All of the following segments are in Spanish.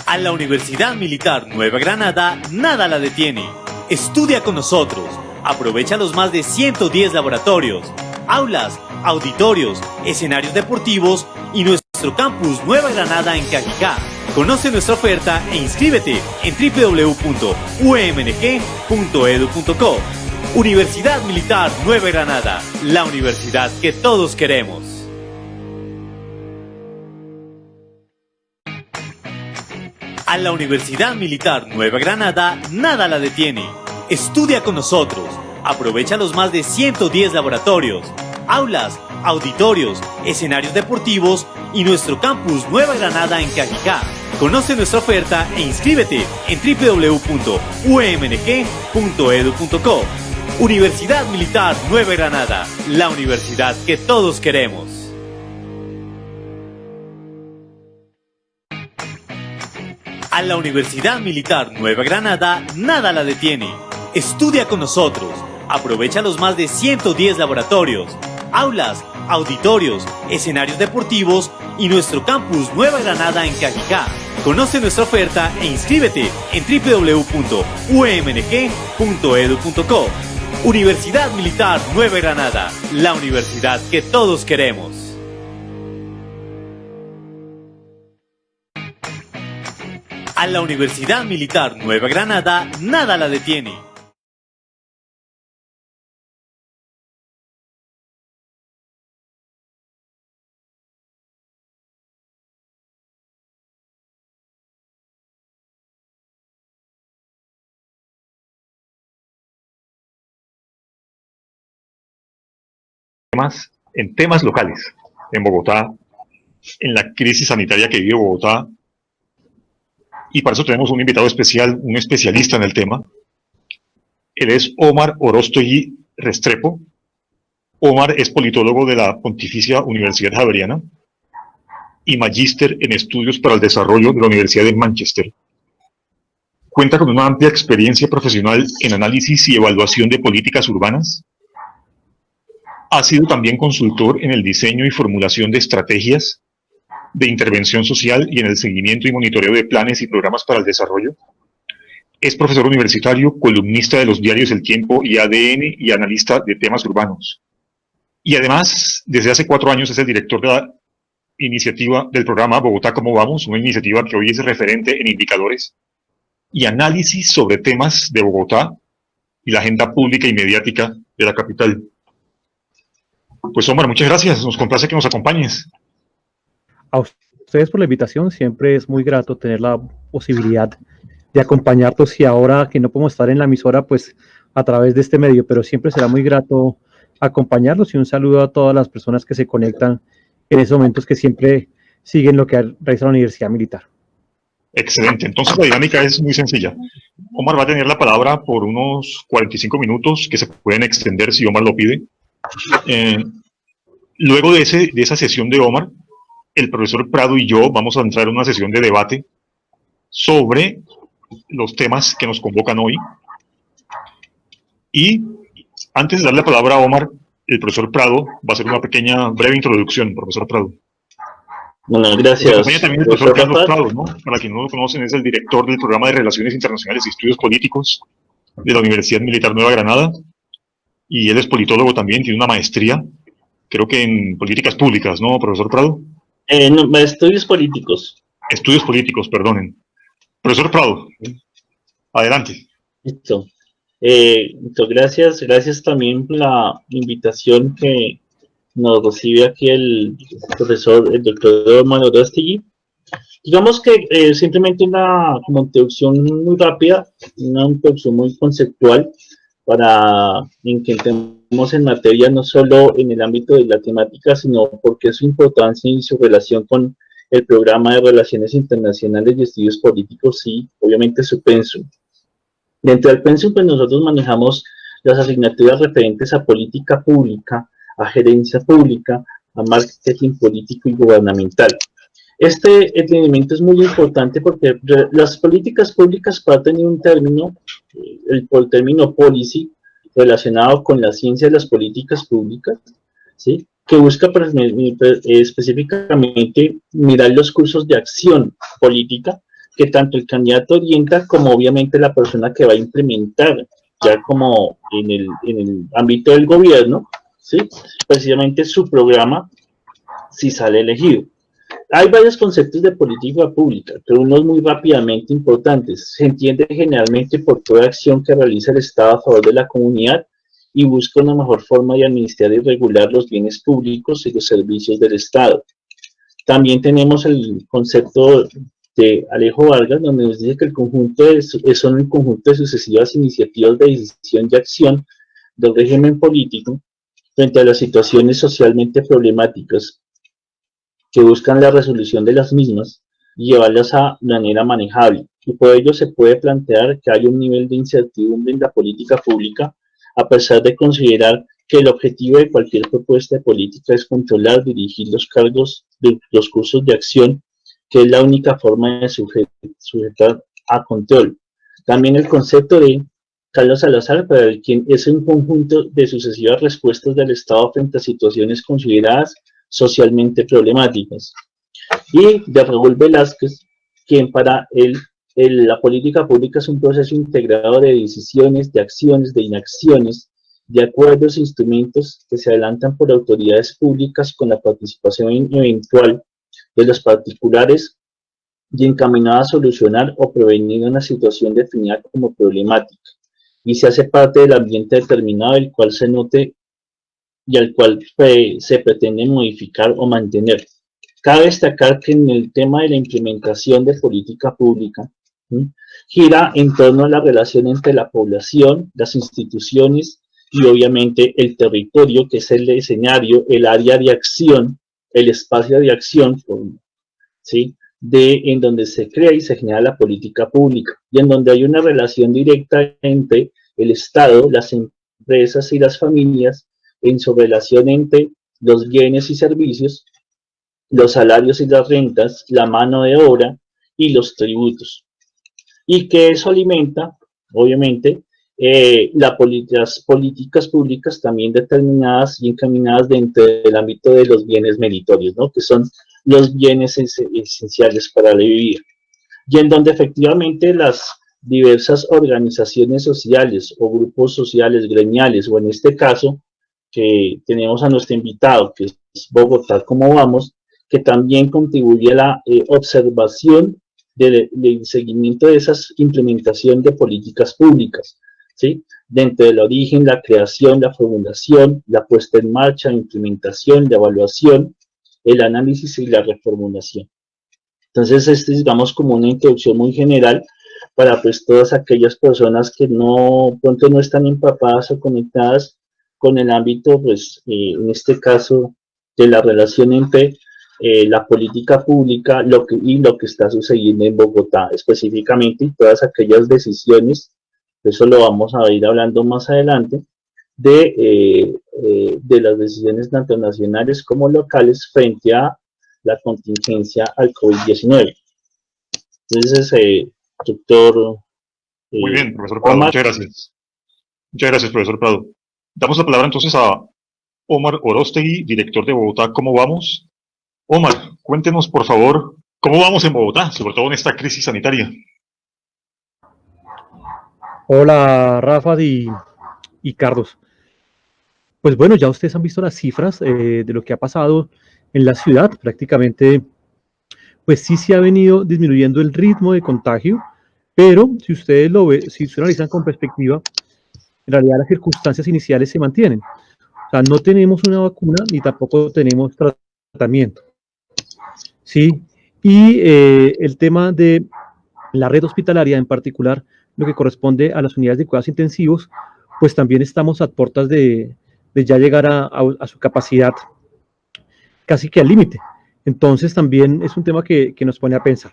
A la Universidad Militar Nueva Granada, nada la detiene. Estudia con nosotros. Aprovecha los más de 110 laboratorios, aulas, auditorios, escenarios deportivos y nuestro campus Nueva Granada en Cajicá. Conoce nuestra oferta e inscríbete en www.umng.edu.co. Universidad Militar Nueva Granada, la universidad que todos queremos. A la Universidad Militar Nueva Granada, nada la detiene. Estudia con nosotros. Aprovecha los más de 110 laboratorios, aulas, auditorios, escenarios deportivos y nuestro campus Nueva Granada en Cajicá. Conoce nuestra oferta e inscríbete en www.umng.edu.co. Universidad Militar Nueva Granada, la universidad que todos queremos. A la Universidad Militar Nueva Granada, nada la detiene. Estudia con nosotros. Aprovecha los más de 110 laboratorios, aulas, auditorios, escenarios deportivos y nuestro campus Nueva Granada en Cajicá. Conoce nuestra oferta e inscríbete en www.umng.edu.co. Universidad Militar Nueva Granada, la universidad que todos queremos. A la Universidad Militar Nueva Granada, nada la detiene. En temas locales, en Bogotá, en la crisis sanitaria que vive Bogotá, y para eso tenemos un invitado especial, un especialista en el tema. Él es Omar Orostegui Restrepo. Omar es politólogo de la Pontificia Universidad Javeriana y magíster en estudios para el desarrollo de la Universidad de Manchester. Cuenta con una amplia experiencia profesional en análisis y evaluación de políticas urbanas. Ha sido también consultor en el diseño y formulación de estrategias de intervención social y en el seguimiento y monitoreo de planes y programas para el desarrollo. Es profesor universitario, columnista de los diarios El Tiempo y ADN y analista de temas urbanos. Y además, desde hace 4 años es el director de la iniciativa del programa Bogotá Cómo Vamos, una iniciativa que hoy es referente en indicadores y análisis sobre temas de Bogotá y la agenda pública y mediática de la capital. Pues Omar, muchas gracias, nos complace que nos acompañes. A ustedes por la invitación, siempre es muy grato tener la posibilidad de acompañarlos y ahora que no podemos estar en la emisora, pues a través de este medio, pero siempre será muy grato acompañarlos y un saludo a todas las personas que se conectan en esos momentos que siempre siguen lo que realiza la Universidad Militar. Excelente, entonces la dinámica es muy sencilla. Omar va a tener la palabra por unos 45 minutos que se pueden extender si Omar lo pide. Luego de esa sesión de Omar, el profesor Prado y yo vamos a entrar en una sesión de debate sobre los temas que nos convocan hoy. Y antes de darle la palabra a Omar, el profesor Prado va a hacer una pequeña, breve introducción, profesor Prado. Bueno, gracias. Acompaña también el profesor Carlos Prado, ¿no? Para quienes no lo conocen, es el director del Programa de Relaciones Internacionales y Estudios Políticos de la Universidad Militar Nueva Granada. Y él es politólogo también, tiene una maestría, creo que en políticas públicas, ¿no, profesor Prado? No, estudios políticos. Estudios políticos, perdonen. Profesor Prado, adelante. Listo. Muchas gracias. Gracias también por la invitación que nos recibe aquí el doctor Omar Orostegui. Digamos que simplemente una introducción muy rápida, una introducción muy conceptual para que entremos en materia no solo en el ámbito de la temática, sino porque su importancia y su relación con el programa de Relaciones Internacionales y Estudios Políticos y obviamente su pensum. Dentro del pensum, pues nosotros manejamos las asignaturas referentes a política pública, a gerencia pública, a marketing político y gubernamental. Este entendimiento es muy importante porque las políticas públicas parten de un término, el término policy, relacionado con la ciencia de las políticas públicas, ¿sí? Que busca específicamente mirar los cursos de acción política que tanto el candidato orienta como obviamente la persona que va a implementar ya como en el ámbito del gobierno, ¿sí? Precisamente su programa si sale elegido. Hay varios conceptos de política pública, pero unos muy rápidamente importantes. Se entiende generalmente por toda acción que realiza el Estado a favor de la comunidad y busca una mejor forma de administrar y regular los bienes públicos y los servicios del Estado. También tenemos el concepto de Alejo Vargas, donde nos dice que son el conjunto de sucesivas iniciativas de decisión y acción del régimen político frente a las situaciones socialmente problemáticas que buscan la resolución de las mismas y llevarlas a manera manejable. Y por ello se puede plantear que hay un nivel de incertidumbre en la política pública, a pesar de considerar que el objetivo de cualquier propuesta de política es controlar, dirigir los cargos de los cursos de acción, que es la única forma de sujetar a control. También el concepto de Carlos Salazar, para el quien es un conjunto de sucesivas respuestas del Estado frente a situaciones consideradas socialmente problemáticas. Y de Raúl Velázquez, quien para él la política pública es un proceso integrado de decisiones, de acciones, de inacciones, de acuerdos e instrumentos que se adelantan por autoridades públicas con la participación eventual de los particulares y encaminada a solucionar o prevenir una situación definida como problemática, y se hace parte del ambiente determinado del cual se note y al cual se pretende modificar o mantener. Cabe destacar que en el tema de la implementación de política pública, gira en torno a la relación entre la población, las instituciones y obviamente el territorio, que es el escenario, el área de acción, el espacio de acción, ¿sí?, en donde se crea y se genera la política pública, y en donde hay una relación directa entre el Estado, las empresas y las familias, en su relación entre los bienes y servicios, los salarios y las rentas, la mano de obra y los tributos. Y que eso alimenta, obviamente, las políticas públicas también determinadas y encaminadas dentro del ámbito de los bienes meritorios, ¿no?, que son los bienes esenciales para la vida. Y en donde efectivamente las diversas organizaciones sociales o grupos sociales gremiales, o en este caso, que tenemos a nuestro invitado, que es Bogotá ¿Cómo Vamos?, que también contribuye a la observación del seguimiento de esas implementación de políticas públicas, ¿sí?, dentro del origen, la creación, la formulación, la puesta en marcha, la implementación, la evaluación, el análisis y la reformulación. Entonces, este es, digamos, como una introducción muy general para pues todas aquellas personas que pronto no están empapadas o conectadas con el ámbito, pues, en este caso, de la relación entre la política pública y lo que está sucediendo en Bogotá específicamente, y todas aquellas decisiones, eso lo vamos a ir hablando más adelante, de las decisiones tanto nacionales como locales frente a la contingencia al COVID-19. Entonces, doctor Muy bien, profesor Prado, Omar. muchas gracias. Muchas gracias, profesor Prado. Damos la palabra entonces a Omar Orostegui, director de Bogotá ¿Cómo Vamos? Omar, cuéntenos, por favor, ¿cómo vamos en Bogotá, sobre todo en esta crisis sanitaria? Hola, Rafa y Carlos. Pues bueno, ya ustedes han visto las cifras de lo que ha pasado en la ciudad. Prácticamente, pues sí se ha venido disminuyendo el ritmo de contagio, pero si ustedes si ustedes analizan con perspectiva, en realidad las circunstancias iniciales se mantienen. O sea, no tenemos una vacuna ni tampoco tenemos tratamiento. Sí, y el tema de la red hospitalaria en particular, lo que corresponde a las unidades de cuidados intensivos, pues también estamos a puertas de ya llegar a su capacidad casi que al límite. Entonces también es un tema que nos pone a pensar.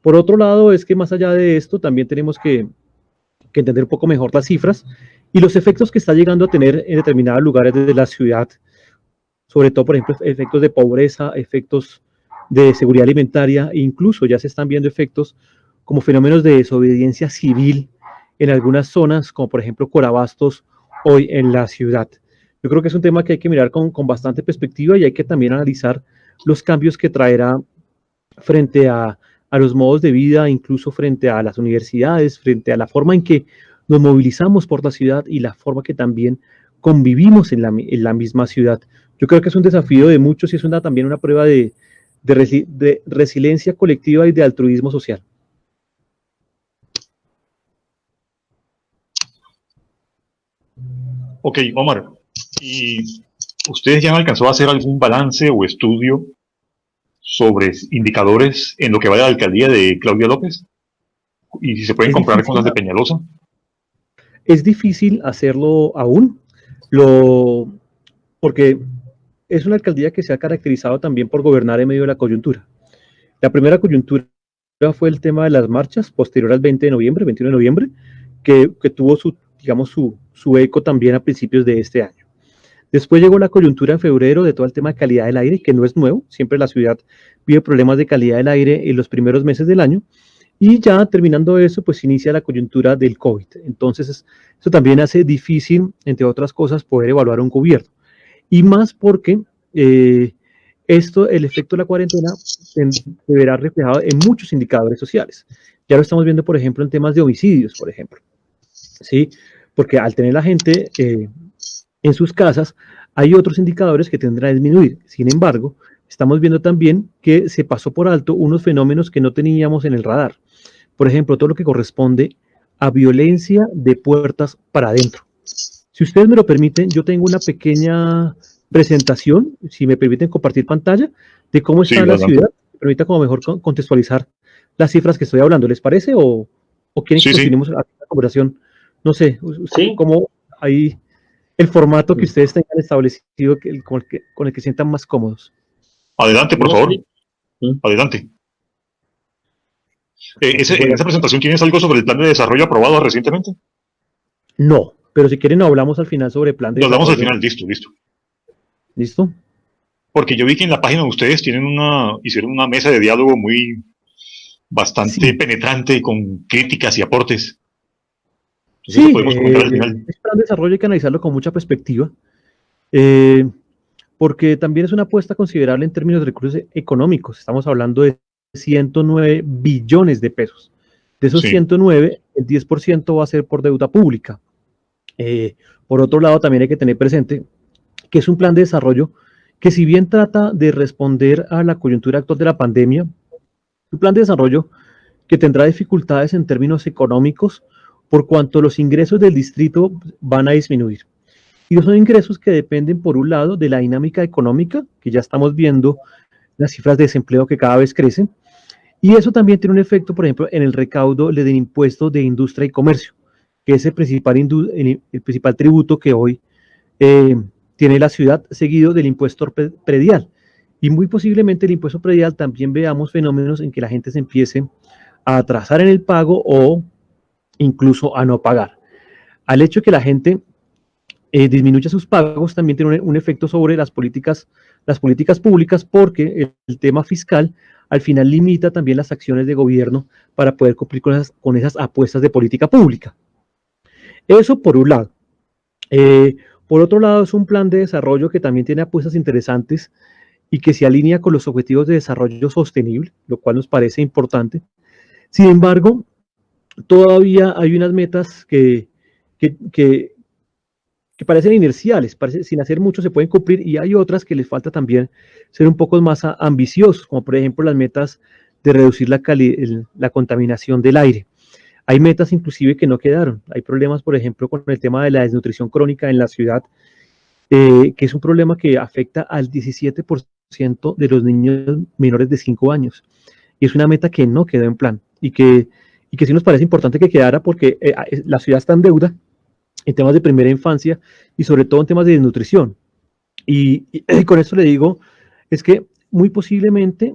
Por otro lado, es que más allá de esto, también tenemos que entender un poco mejor las cifras y los efectos que está llegando a tener en determinados lugares de la ciudad, sobre todo, por ejemplo, efectos de pobreza, efectos de seguridad alimentaria, e incluso ya se están viendo efectos como fenómenos de desobediencia civil en algunas zonas, como por ejemplo Corabastos, hoy en la ciudad. Yo creo que es un tema que hay que mirar con bastante perspectiva y hay que también analizar los cambios que traerá frente a a los modos de vida, incluso frente a las universidades, frente a la forma en que nos movilizamos por la ciudad y la forma que también convivimos en la misma ciudad. Yo creo que es un desafío de muchos y es también una prueba de resiliencia colectiva y de altruismo social. Ok, Omar, ¿y ustedes ya han alcanzado a hacer algún balance o estudio sobre indicadores en lo que va de la alcaldía de Claudia López? ¿Y si se pueden Es comparar con las difícil, de Peñalosa? es difícil hacerlo aún, porque es una alcaldía que se ha caracterizado también por gobernar en medio de la coyuntura. La primera coyuntura fue el tema de las marchas, posterior al 20 de noviembre, 21 de noviembre, que tuvo su eco también a principios de este año. Después llegó la coyuntura en febrero de todo el tema de calidad del aire, que no es nuevo, siempre la ciudad vive problemas de calidad del aire en los primeros meses del año, y ya terminando eso, pues inicia la coyuntura del COVID. Entonces, eso también hace difícil, entre otras cosas, poder evaluar un gobierno. Y más porque el efecto de la cuarentena se verá reflejado en muchos indicadores sociales. Ya lo estamos viendo, por ejemplo, en temas de homicidios, por ejemplo. ¿Sí? Porque al tener la gente en sus casas, hay otros indicadores que tendrán a disminuir. Sin embargo, estamos viendo también que se pasó por alto unos fenómenos que no teníamos en el radar. Por ejemplo, todo lo que corresponde a violencia de puertas para adentro. Si ustedes me lo permiten, yo tengo una pequeña presentación, si me permiten compartir pantalla, de cómo está la ciudad. Me permita como mejor contextualizar las cifras que estoy hablando. ¿Les parece? ¿O quieren que continuemos la conversación? No sé, cómo hay el formato que ustedes tengan establecido con el que sientan más cómodos. Adelante, por favor. Adelante. ¿En esa presentación tienes algo sobre el plan de desarrollo aprobado recientemente? No, pero si quieren hablamos al final sobre el plan de desarrollo. Hablamos al final, listo. ¿Listo? Porque yo vi que en la página de ustedes hicieron una mesa de diálogo bastante penetrante con críticas y aportes. Entonces, podemos comentar al final. El plan de desarrollo hay que analizarlo con mucha perspectiva, porque también es una apuesta considerable en términos de recursos económicos. Estamos hablando de 109 billones de pesos. De esos 109, el 10% va a ser por deuda pública. Por otro lado, también hay que tener presente que es un plan de desarrollo que, si bien trata de responder a la coyuntura actual de la pandemia, un plan de desarrollo que tendrá dificultades en términos económicos por cuanto los ingresos del distrito van a disminuir. Y son ingresos que dependen, por un lado, de la dinámica económica, que ya estamos viendo las cifras de desempleo que cada vez crecen, y eso también tiene un efecto, por ejemplo, en el recaudo del impuesto de industria y comercio, que es el principal tributo que hoy tiene la ciudad, seguido del impuesto predial. Y muy posiblemente el impuesto predial también veamos fenómenos en que la gente se empiece a atrasar en el pago o incluso a no pagar. Al hecho de que la gente disminuya sus pagos, también tiene un efecto sobre las políticas públicas, porque el tema fiscal al final limita también las acciones de gobierno para poder cumplir con esas apuestas de política pública. Eso por un lado. Por otro lado, es un plan de desarrollo que también tiene apuestas interesantes y que se alinea con los objetivos de desarrollo sostenible, lo cual nos parece importante. Sin embargo, todavía hay unas metas que parecen inerciales, sin hacer mucho se pueden cumplir, y hay otras que les falta también ser un poco más ambiciosos, como por ejemplo las metas de reducir la contaminación del aire. Hay metas inclusive que no quedaron. Hay problemas, por ejemplo, con el tema de la desnutrición crónica en la ciudad, que es un problema que afecta al 17% de los niños menores de 5 años. Y es una meta que no quedó en plan y que sí nos parece importante que quedara, porque la ciudad está en deuda en temas de primera infancia y sobre todo en temas de desnutrición. Y con esto le digo, es que muy posiblemente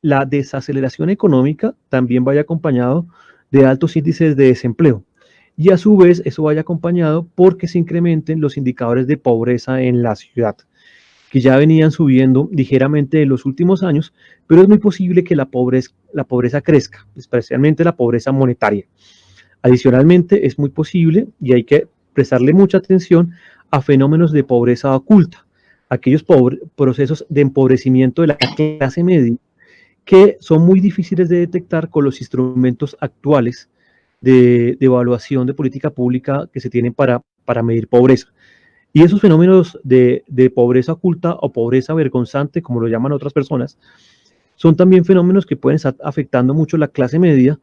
la desaceleración económica también vaya acompañado de altos índices de desempleo, y a su vez eso vaya acompañado porque se incrementen los indicadores de pobreza en la ciudad, que ya venían subiendo ligeramente en los últimos años, pero es muy posible que la pobreza crezca, especialmente la pobreza monetaria. Adicionalmente, es muy posible, y hay que prestarle mucha atención, a fenómenos de pobreza oculta, aquellos procesos de empobrecimiento de la clase media que son muy difíciles de detectar con los instrumentos actuales de evaluación de política pública que se tienen para medir pobreza. Y esos fenómenos de pobreza oculta o pobreza vergonzante, como lo llaman otras personas, son también fenómenos que pueden estar afectando mucho la clase media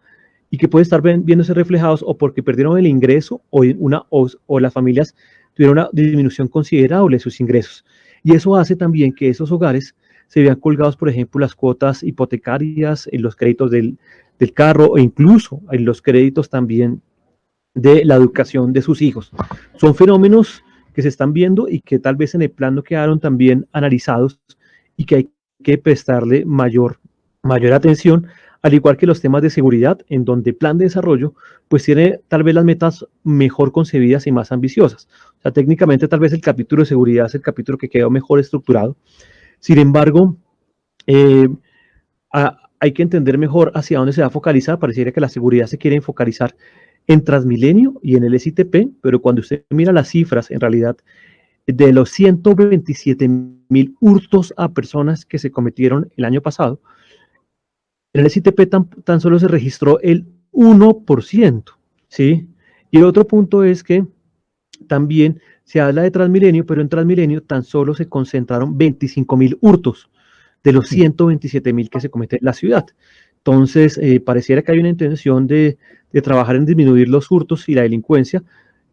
y que pueden estar viéndose reflejados o porque perdieron el ingreso o las familias tuvieron una disminución considerable de sus ingresos. Y eso hace también que esos hogares se vean colgados, por ejemplo, las cuotas hipotecarias, en los créditos del carro e incluso en los créditos también de la educación de sus hijos. Son fenómenos que se están viendo y que tal vez en el plan no quedaron también analizados y que hay que prestarle mayor atención, al igual que los temas de seguridad, en donde el plan de desarrollo pues tiene tal vez las metas mejor concebidas y más ambiciosas. O sea, técnicamente tal vez el capítulo de seguridad es el capítulo que quedó mejor estructurado. Sin embargo, hay que entender mejor hacia dónde se va a focalizar. Pareciera que la seguridad se quiere focalizar en Transmilenio y en el SITP, pero cuando usted mira las cifras, en realidad, de los 127.000 hurtos a personas que se cometieron el año pasado, en el SITP tan solo se registró el 1%, ¿sí? Y el otro punto es que también se habla de Transmilenio, pero en Transmilenio tan solo se concentraron 25.000 hurtos de los 127.000 que se cometen en la ciudad. Entonces, pareciera que hay una intención de trabajar en disminuir los hurtos y la delincuencia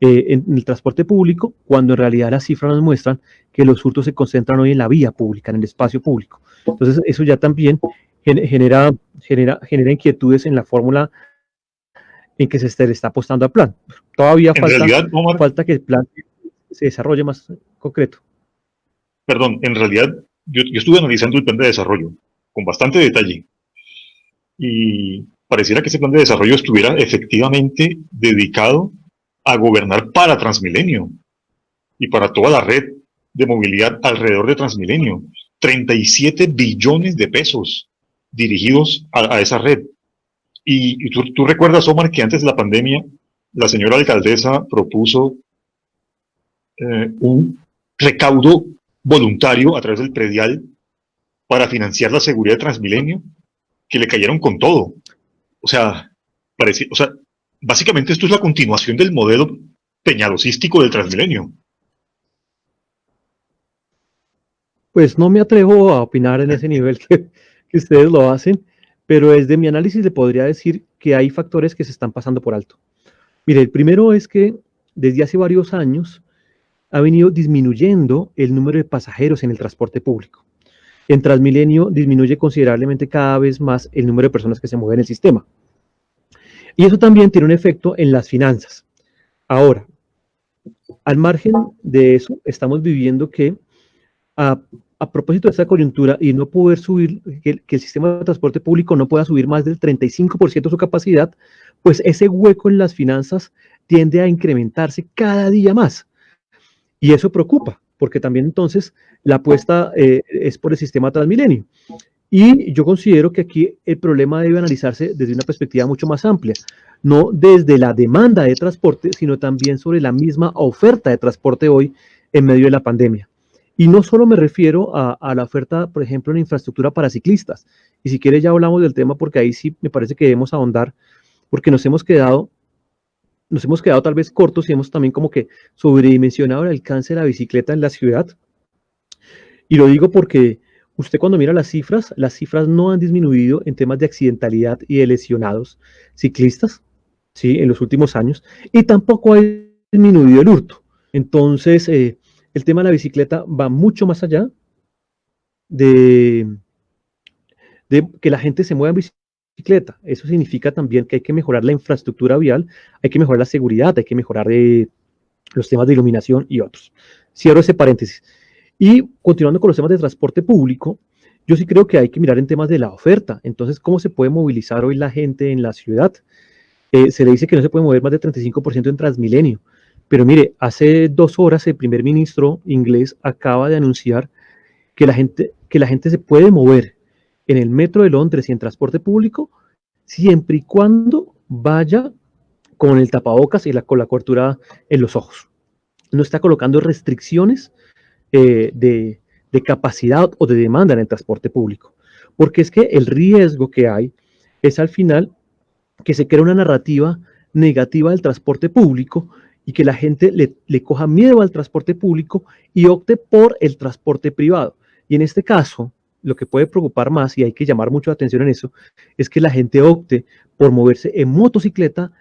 en el transporte público, cuando en realidad las cifras nos muestran que los hurtos se concentran hoy en la vía pública, en el espacio público. Entonces, eso ya también genera inquietudes en la fórmula en que se le está apostando al plan. Todavía falta que el plan se desarrolle más concreto. Perdón, en realidad yo estuve analizando el plan de desarrollo con bastante detalle y pareciera que ese plan de desarrollo estuviera efectivamente dedicado a gobernar para Transmilenio y para toda la red de movilidad alrededor de Transmilenio. 37 billones de pesos dirigidos a esa red. Y tú recuerdas, Omar, que antes de la pandemia la señora alcaldesa propuso un recaudo voluntario a través del predial para financiar la seguridad de Transmilenio, que le cayeron con todo. O sea, básicamente esto es la continuación del modelo peñalosístico del Transmilenio. Pues no me atrevo a opinar en ese nivel que ustedes lo hacen, pero desde mi análisis le podría decir que hay factores que se están pasando por alto. Mire, el primero es que desde hace varios años ha venido disminuyendo el número de pasajeros en el transporte público. En Transmilenio disminuye considerablemente cada vez más el número de personas que se mueven en el sistema. Y eso también tiene un efecto en las finanzas. Ahora, al margen de eso, estamos viviendo que a propósito de esta coyuntura y no poder subir, que el sistema de transporte público no pueda subir más del 35% de su capacidad, pues ese hueco en las finanzas tiende a incrementarse cada día más. Y eso preocupa, porque también entonces la apuesta es por el sistema Transmilenio. Y yo considero que aquí el problema debe analizarse desde una perspectiva mucho más amplia, no desde la demanda de transporte, sino también sobre la misma oferta de transporte hoy en medio de la pandemia. Y no solo me refiero a la oferta, por ejemplo, en infraestructura para ciclistas. Y si quieres ya hablamos del tema, porque ahí sí me parece que debemos ahondar, porque nos hemos quedado tal vez cortos y hemos también como que sobredimensionado el alcance de la bicicleta en la ciudad. Y lo digo porque usted cuando mira las cifras no han disminuido en temas de accidentalidad y de lesionados ciclistas, ¿sí? En los últimos años, y tampoco ha disminuido el hurto. Entonces, el tema de la bicicleta va mucho más allá de que la gente se mueva en bicicleta. Eso significa también que hay que mejorar la infraestructura vial, hay que mejorar la seguridad, hay que mejorar los temas de iluminación y otros. Cierro ese paréntesis. Y continuando con los temas de transporte público, yo sí creo que hay que mirar en temas de la oferta. Entonces, ¿cómo se puede movilizar hoy la gente en la ciudad? Se le dice que no se puede mover más del 35% en Transmilenio. Pero mire, hace 2 horas el primer ministro inglés acaba de anunciar que la gente se puede mover en el metro de Londres y en transporte público siempre y cuando vaya con el tapabocas y con la cobertura en los ojos. No está colocando restricciones de capacidad o de demanda en el transporte público. porque es que el riesgo que hay es al final que se crea una narrativa negativa del transporte público y que la gente le coja miedo al transporte público y opte por el transporte privado. Y en este caso, lo que puede preocupar más, y hay que llamar mucho la atención en eso, es que la gente opte por moverse en motocicleta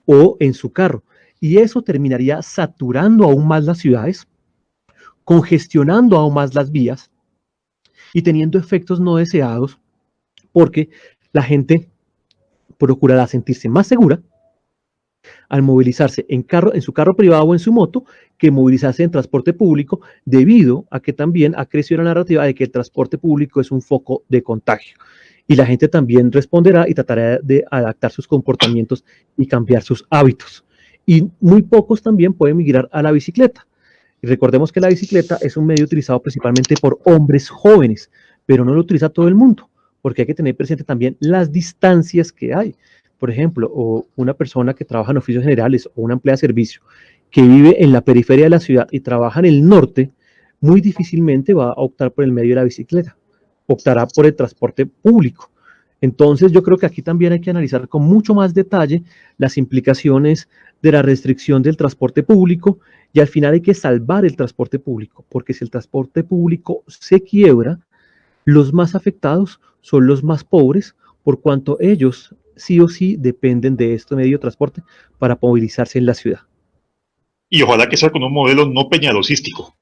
o en su carro. Y eso terminaría saturando aún más las ciudades, congestionando aún más las vías y teniendo efectos no deseados, porque la gente procurará sentirse más segura al movilizarse en su carro privado o en su moto que movilizarse en transporte público, debido a que también ha crecido la narrativa de que el transporte público es un foco de contagio. Y la gente también responderá y tratará de adaptar sus comportamientos y cambiar sus hábitos. Y muy pocos también pueden migrar a la bicicleta. Y recordemos que la bicicleta es un medio utilizado principalmente por hombres jóvenes, pero no lo utiliza todo el mundo, porque hay que tener presente también las distancias que hay. Por ejemplo, o una persona que trabaja en oficios generales o una empleada de servicio que vive en la periferia de la ciudad y trabaja en el norte, muy difícilmente va a optar por el medio de la bicicleta, optará por el transporte público. Entonces yo creo que aquí también hay que analizar con mucho más detalle las implicaciones de la restricción del transporte público, y al final hay que salvar el transporte público, porque si el transporte público se quiebra, los más afectados son los más pobres, por cuanto ellos sí o sí dependen de este medio de transporte para movilizarse en la ciudad. Y ojalá que sea con un modelo no peñalosístico.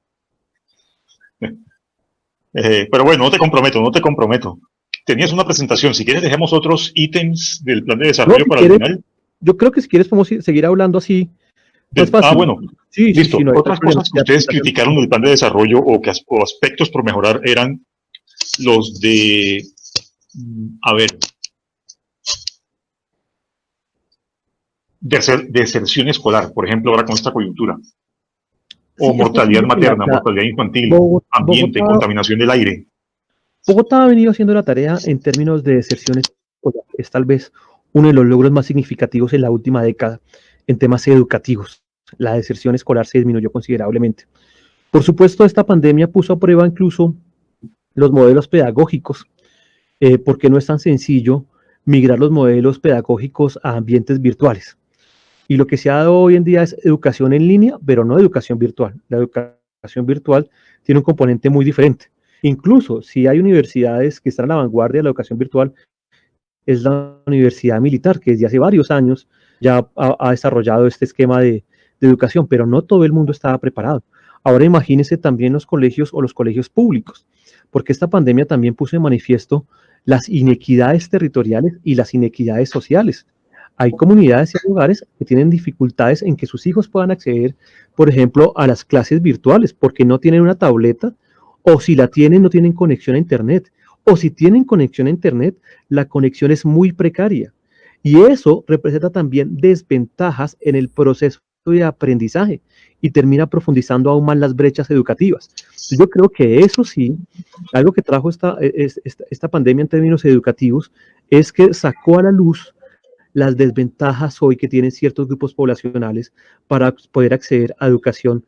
Pero bueno, no te comprometo. Tenías una presentación, si quieres dejemos otros ítems del plan de desarrollo No, si para quieres, el final. yo creo que si quieres podemos seguir hablando así. Más fácil. Bueno, Sí, listo. sí, no hay Otras problema. cosas que ustedes criticaron del plan de desarrollo o aspectos por mejorar eran los de, a ver, deserción escolar, por ejemplo, ahora con esta coyuntura. O Sí, mortalidad materna, mortalidad infantil, ambiente, contaminación del aire. Bogotá ha venido haciendo la tarea en términos de deserción escolar. Es tal vez uno de los logros más significativos en la última década en temas educativos. La deserción escolar se disminuyó considerablemente. Por supuesto, esta pandemia puso a prueba incluso los modelos pedagógicos, porque no es tan sencillo migrar los modelos pedagógicos a ambientes virtuales. Y lo que se ha dado hoy en día es educación en línea, pero no educación virtual. La educación virtual tiene un componente muy diferente. Incluso si hay universidades que están a la vanguardia de la educación virtual, es la Universidad Militar, que desde hace varios años ya ha desarrollado este esquema de educación, pero no todo el mundo estaba preparado. Ahora imagínense también los colegios o los colegios públicos, porque esta pandemia también puso en manifiesto las inequidades territoriales y las inequidades sociales. Hay comunidades y lugares que tienen dificultades en que sus hijos puedan acceder, por ejemplo, a las clases virtuales, porque no tienen una tableta, o si la tienen, no tienen conexión a Internet, o si tienen conexión a Internet, la conexión es muy precaria. Y eso representa también desventajas en el proceso de aprendizaje y termina profundizando aún más las brechas educativas. Entonces, yo creo que eso sí, algo que trajo esta pandemia en términos educativos, es que sacó a la luz las desventajas hoy que tienen ciertos grupos poblacionales para poder acceder a educación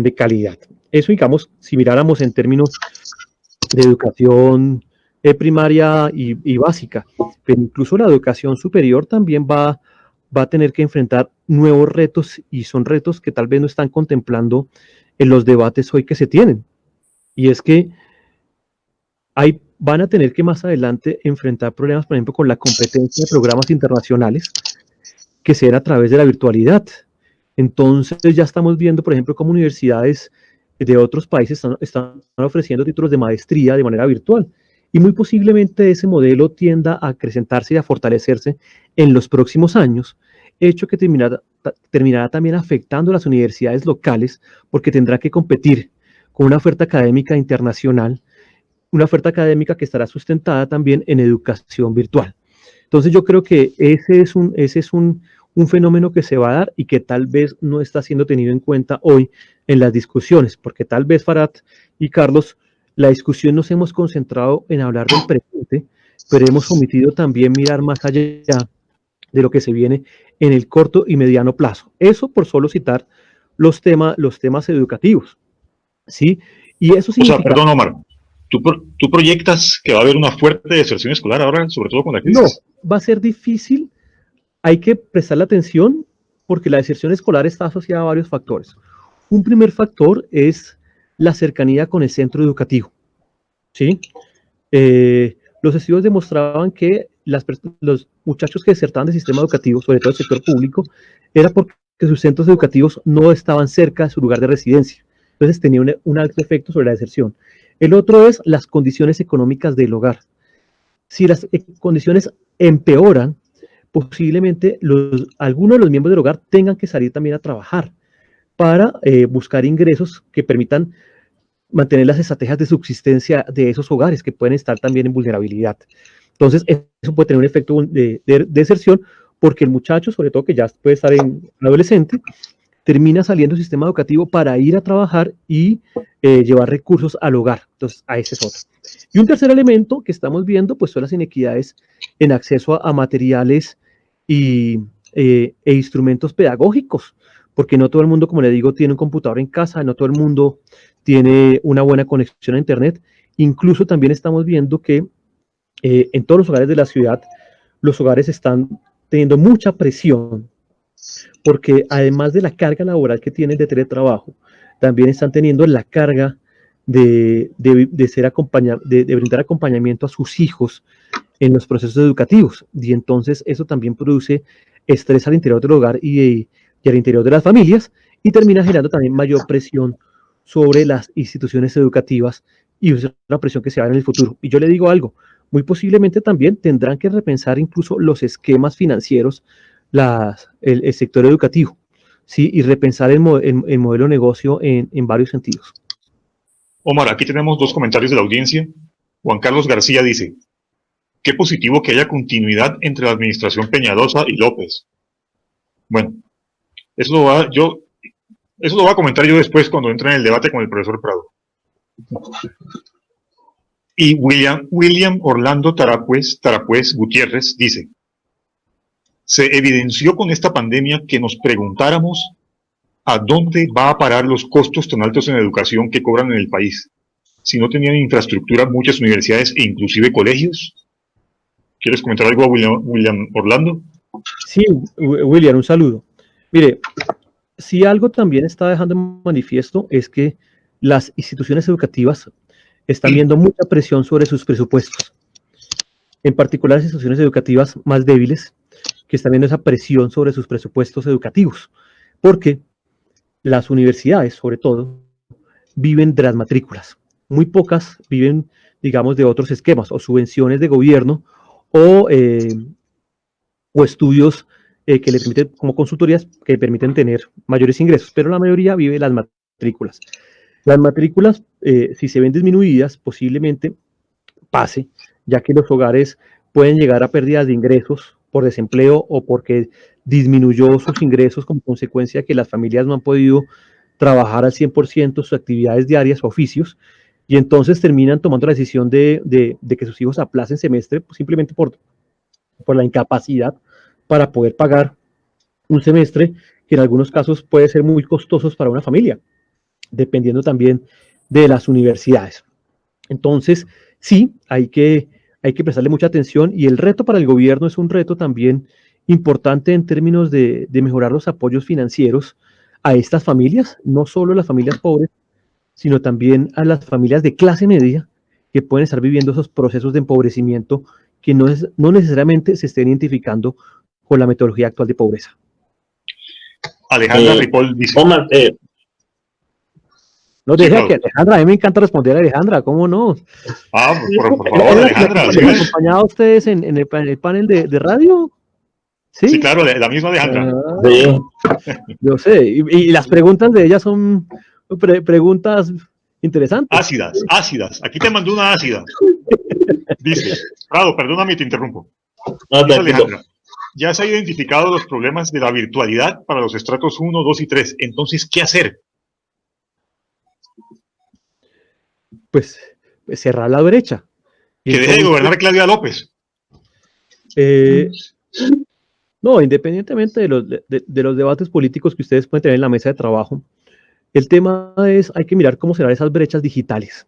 de calidad. Eso, digamos, si miráramos en términos de educación primaria y básica, pero incluso la educación superior también va a tener que enfrentar nuevos retos, y son retos que tal vez no están contemplando en los debates hoy que se tienen. Y es que van a tener que más adelante enfrentar problemas, por ejemplo, con la competencia de programas internacionales que se den a través de la virtualidad. Entonces ya estamos viendo, por ejemplo, cómo universidades de otros países están ofreciendo títulos de maestría de manera virtual. Y muy posiblemente ese modelo tienda a acrecentarse y a fortalecerse en los próximos años, hecho que terminará también afectando a las universidades locales, porque tendrá que competir con una oferta académica internacional, una oferta académica que estará sustentada también en educación virtual. Entonces yo creo que ese es un fenómeno que se va a dar y que tal vez no está siendo tenido en cuenta hoy en las discusiones, porque tal vez, Farhat y Carlos, la discusión nos hemos concentrado en hablar del presente, pero hemos omitido también mirar más allá de lo que se viene en el corto y mediano plazo. Eso por solo citar los temas educativos, ¿sí? Y eso significa... O sea, perdón, Omar, ¿Tú proyectas que va a haber una fuerte deserción escolar ahora, sobre todo con la No, crisis? va a ser difícil. Hay que prestarle atención porque la deserción escolar está asociada a varios factores. Un primer factor es la cercanía con el centro educativo, ¿sí? Los estudios demostraban que los muchachos que desertaban del sistema educativo, sobre todo el sector público, era porque sus centros educativos no estaban cerca de su lugar de residencia. Entonces tenía un alto efecto sobre la deserción. El otro es las condiciones económicas del hogar. Si las condiciones empeoran, posiblemente algunos de los miembros del hogar tengan que salir también a trabajar para buscar ingresos que permitan mantener las estrategias de subsistencia de esos hogares que pueden estar también en vulnerabilidad. Entonces, eso puede tener un efecto de deserción porque el muchacho, sobre todo que ya puede estar en un adolescente, termina saliendo del sistema educativo para ir a trabajar y llevar recursos al hogar. Entonces, a ese es otro. Y un tercer elemento que estamos viendo, pues son las inequidades en acceso a materiales e instrumentos pedagógicos, porque no todo el mundo, como le digo, tiene un computador en casa, no todo el mundo tiene una buena conexión a Internet. Incluso también estamos viendo que en todos los hogares de la ciudad, los hogares están teniendo mucha presión, porque además de la carga laboral que tienen de teletrabajo, también están teniendo la carga de brindar acompañamiento a sus hijos en los procesos educativos. Y entonces eso también produce estrés al interior del hogar y al interior de las familias y termina generando también mayor presión sobre las instituciones educativas y es una presión que se va en el futuro. Y yo le digo algo, muy posiblemente también tendrán que repensar incluso los esquemas financieros, el sector educativo, ¿sí? Y repensar el modelo de negocio en varios sentidos. Omar, aquí tenemos dos comentarios de la audiencia. Juan Carlos García dice, qué positivo que haya continuidad entre la administración Peñalosa y López. Bueno, eso lo voy a comentar yo después cuando entre en el debate con el profesor Prado. Y William Orlando Tarapuez Gutiérrez dice, se evidenció con esta pandemia que nos preguntáramos a dónde va a parar los costos tan altos en educación que cobran en el país. Si no tenían infraestructura muchas universidades e inclusive colegios. ¿Quieres comentar algo a William Orlando? Sí, William, un saludo. Mire, si algo también está dejando en manifiesto es que las instituciones educativas están viendo mucha presión sobre sus presupuestos. En particular, las instituciones educativas más débiles, que están viendo esa presión sobre sus presupuestos educativos, porque las universidades, sobre todo, viven de las matrículas. Muy pocas viven, digamos, de otros esquemas, o subvenciones de gobierno, o estudios que le permiten, como consultorías, que le permiten tener mayores ingresos, pero la mayoría vive de las matrículas. Las matrículas, si se ven disminuidas, posiblemente pase, ya que los hogares pueden llegar a pérdidas de ingresos por desempleo o porque disminuyó sus ingresos como consecuencia de que las familias no han podido trabajar al 100% sus actividades diarias o oficios, y entonces terminan tomando la decisión de que sus hijos aplacen semestre pues, simplemente por la incapacidad para poder pagar un semestre que en algunos casos puede ser muy costoso para una familia, dependiendo también de las universidades. Entonces, sí, hay que prestarle mucha atención y el reto para el gobierno es un reto también importante en términos de mejorar los apoyos financieros a estas familias, no solo las familias pobres, sino también a las familias de clase media que pueden estar viviendo esos procesos de empobrecimiento que no necesariamente se estén identificando con la metodología actual de pobreza. Alejandra Ripoll dice... Omar, No, deja que Alejandra, a mí me encanta responder a Alejandra, ¿cómo no? Ah, por favor, Alejandra. ¿Me acompañaba ustedes en el panel de radio? Sí, sí, claro, la misma Alejandra. sí. Yo sé, y las preguntas de ella son preguntas interesantes. Ácidas. Aquí te mandó una ácida. Dice, Prado, perdóname, te interrumpo. No, Dice Alejandra, ya se han identificado los problemas de la virtualidad para los estratos 1, 2 y 3. Entonces, ¿qué hacer? Pues cerrar la brecha. Que deje de gobernar Claudia López. No, independientemente de los debates políticos que ustedes pueden tener en la mesa de trabajo, el tema es, hay que mirar cómo cerrar esas brechas digitales,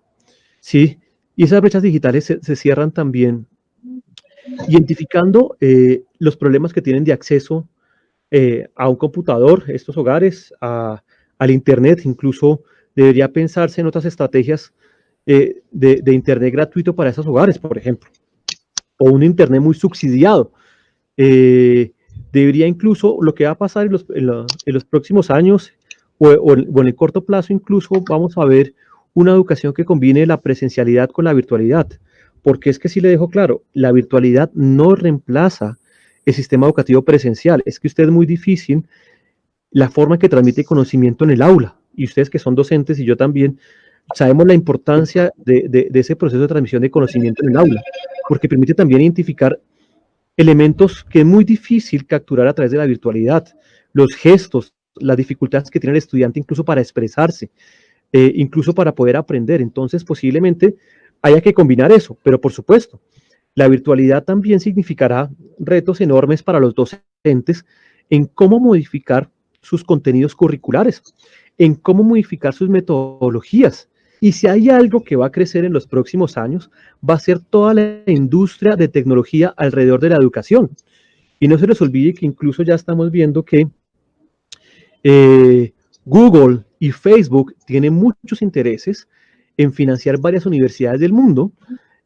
¿sí? Y esas brechas digitales se cierran también identificando los problemas que tienen de acceso a un computador, estos hogares, al Internet. Incluso debería pensarse en otras estrategias de Internet gratuito para esos hogares, por ejemplo, o un Internet muy subsidiado. Debería incluso, lo que va a pasar en los próximos años o en el corto plazo incluso, vamos a ver una educación que combine la presencialidad con la virtualidad, porque es que sí le dejo claro, la virtualidad no reemplaza el sistema educativo presencial. Es que usted es muy difícil la forma en que transmite conocimiento en el aula, y ustedes que son docentes y yo también, sabemos la importancia de ese proceso de transmisión de conocimiento en el aula, porque permite también identificar elementos que es muy difícil capturar a través de la virtualidad, los gestos, las dificultades que tiene el estudiante incluso para expresarse, incluso para poder aprender. Entonces posiblemente haya que combinar eso, pero por supuesto, la virtualidad también significará retos enormes para los docentes en cómo modificar sus contenidos curriculares, en cómo modificar sus metodologías. Y si hay algo que va a crecer en los próximos años, va a ser toda la industria de tecnología alrededor de la educación. Y no se les olvide que incluso ya estamos viendo que Google y Facebook tienen muchos intereses en financiar varias universidades del mundo,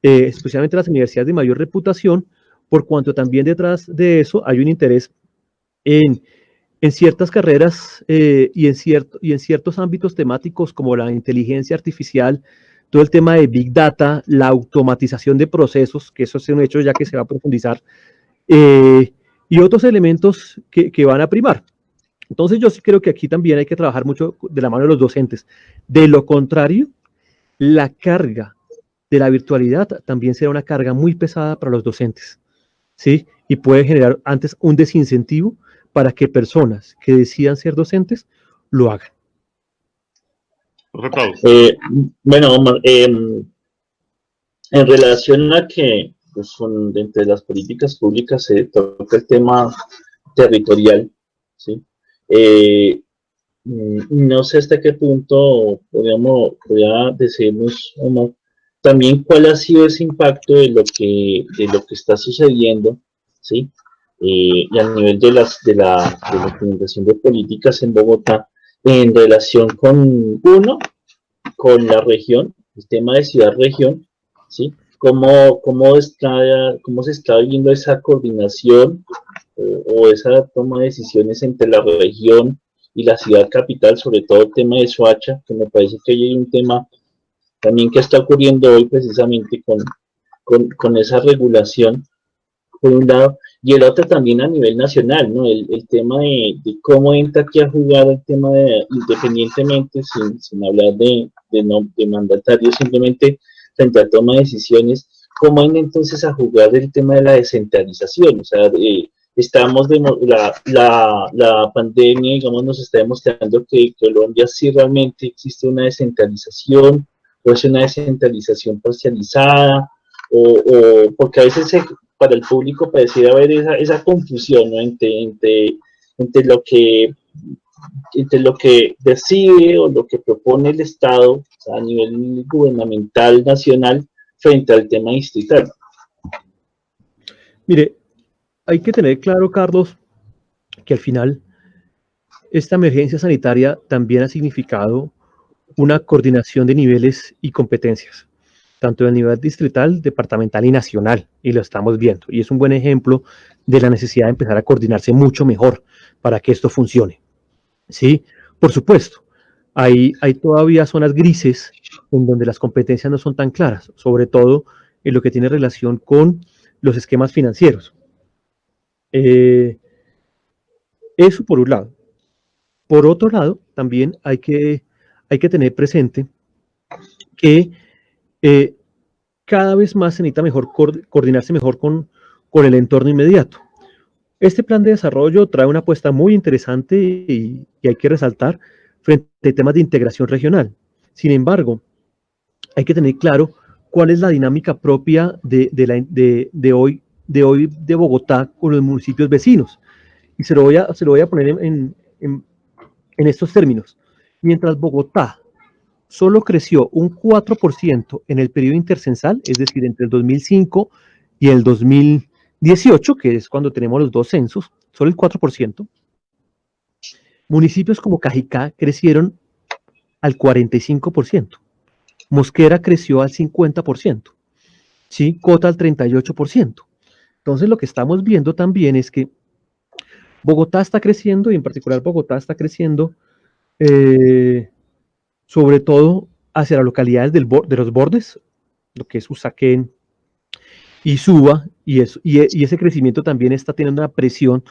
especialmente las universidades de mayor reputación, por cuanto también detrás de eso hay un interés en ciertas carreras y en ciertos ámbitos temáticos como la inteligencia artificial, todo el tema de Big Data, la automatización de procesos, que eso es un hecho ya que se va a profundizar, y otros elementos que van a primar. Entonces yo sí creo que aquí también hay que trabajar mucho de la mano de los docentes. De lo contrario, la carga de la virtualidad también será una carga muy pesada para los docentes, ¿sí? Y puede generar antes un desincentivo para que personas que decidan ser docentes lo hagan. Bueno, Omar, en relación a que pues, entre las políticas públicas se toca el tema territorial, ¿sí? No sé hasta qué punto podría decirnos, Omar, también cuál ha sido ese impacto de lo que está sucediendo, ¿sí? Y a nivel de la implementación de políticas en Bogotá en relación con la región, el tema de ciudad-región, ¿sí? ¿Cómo se está viendo esa coordinación o esa toma de decisiones entre la región y la ciudad capital, sobre todo el tema de Soacha, que me parece que hay un tema también que está ocurriendo hoy precisamente con esa regulación, por un lado, y el otro también a nivel nacional, ¿no? El tema de cómo entra aquí a jugar el tema de, independientemente, sin hablar de mandatarios, simplemente frente a toma de decisiones, cómo entra entonces a jugar el tema de la descentralización, o sea, la pandemia, digamos, nos está demostrando que Colombia sí realmente existe una descentralización, o es una descentralización parcializada, o porque a veces para el público pareciera haber esa confusión, ¿no? entre lo que decide o lo que propone el Estado, o sea, a nivel gubernamental nacional frente al tema distrital. Mire, hay que tener claro, Carlos, que al final esta emergencia sanitaria también ha significado una coordinación de niveles y competencias, tanto a nivel distrital, departamental y nacional, y lo estamos viendo. Y es un buen ejemplo de la necesidad de empezar a coordinarse mucho mejor para que esto funcione. ¿Sí? Por supuesto, hay todavía zonas grises en donde las competencias no son tan claras, sobre todo en lo que tiene relación con los esquemas financieros. Eso por un lado. Por otro lado, también hay que tener presente que cada vez más se necesita mejor coordinarse mejor con el entorno inmediato. Este plan de desarrollo trae una apuesta muy interesante y hay que resaltar frente a temas de integración regional. Sin embargo, hay que tener claro cuál es la dinámica propia de hoy de Bogotá con los municipios vecinos. Y se lo voy a poner en estos términos. Mientras Bogotá solo creció un 4% en el periodo intercensal, es decir, entre el 2005 y el 2018, que es cuando tenemos los dos censos, solo el 4%. Municipios como Cajicá crecieron al 45%. Mosquera creció al 50%. ¿Sí? Cota al 38%. Entonces lo que estamos viendo también es que Bogotá está creciendo, y en particular Bogotá está creciendo sobre todo hacia las localidades de los bordes, lo que es Usaquén y Suba, y ese crecimiento también está teniendo una presión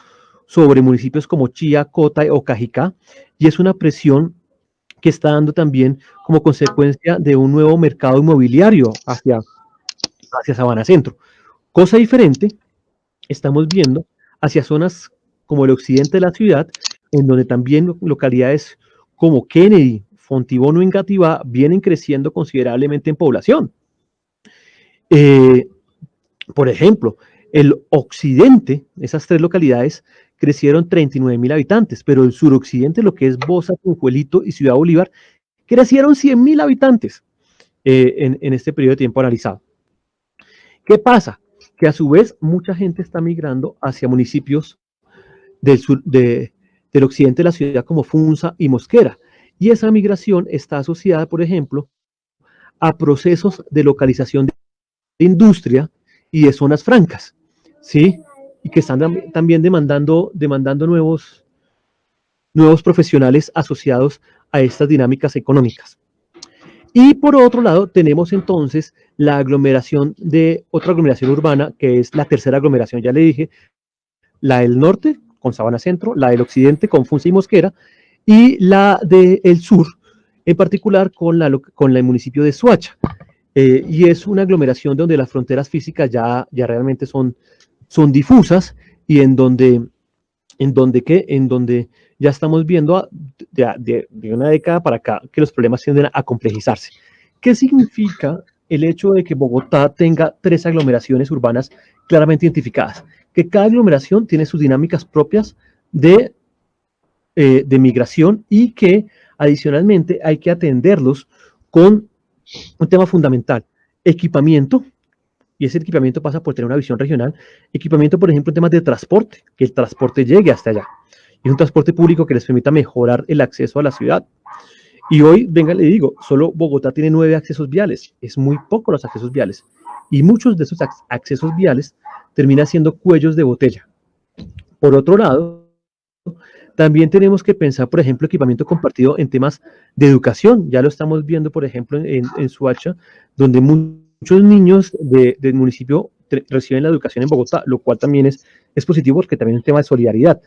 sobre municipios como Chía, Cota o Cajicá, y es una presión que está dando también como consecuencia de un nuevo mercado inmobiliario hacia Sabana Centro. Cosa diferente estamos viendo hacia zonas como el occidente de la ciudad, en donde también localidades como Kennedy, Fontibón o Engativá vienen creciendo considerablemente en población. Por ejemplo, el occidente, esas tres localidades, crecieron 39.000 habitantes, pero el suroccidente, lo que es Bosa, Tunjuelito y Ciudad Bolívar, crecieron 100.000 habitantes en este periodo de tiempo analizado. ¿Qué pasa? Que a su vez mucha gente está migrando hacia municipios del occidente de la ciudad como Funza y Mosquera, y esa migración está asociada, por ejemplo, a procesos de localización de industria y de zonas francas, ¿sí? Y que están también demandando nuevos profesionales asociados a estas dinámicas económicas. Y por otro lado, tenemos entonces la aglomeración de otra aglomeración urbana, que es la tercera aglomeración, ya le dije, la del norte con Sabana Centro, la del occidente con Funza y Mosquera, y la del sur, en particular con el municipio de Soacha. Y es una aglomeración donde las fronteras físicas ya realmente son difusas, y en donde ya estamos viendo de una década para acá que los problemas tienden a complejizarse. ¿Qué significa el hecho de que Bogotá tenga 3 aglomeraciones urbanas claramente identificadas? Que cada aglomeración tiene sus dinámicas propias de migración, y que adicionalmente hay que atenderlos con un tema fundamental: equipamiento. Y ese equipamiento pasa por tener una visión regional. Equipamiento, por ejemplo, en temas de transporte, que el transporte llegue hasta allá. Y un transporte público que les permita mejorar el acceso a la ciudad. Y hoy, venga, le digo, solo Bogotá tiene 9 accesos viales. Es muy poco los accesos viales. Y muchos de esos accesos viales terminan siendo cuellos de botella. Por otro lado, también tenemos que pensar, por ejemplo, equipamiento compartido en temas de educación. Ya lo estamos viendo, por ejemplo, en Soacha, donde muchos niños del municipio reciben la educación en Bogotá, lo cual también es positivo, porque también es un tema de solidaridad.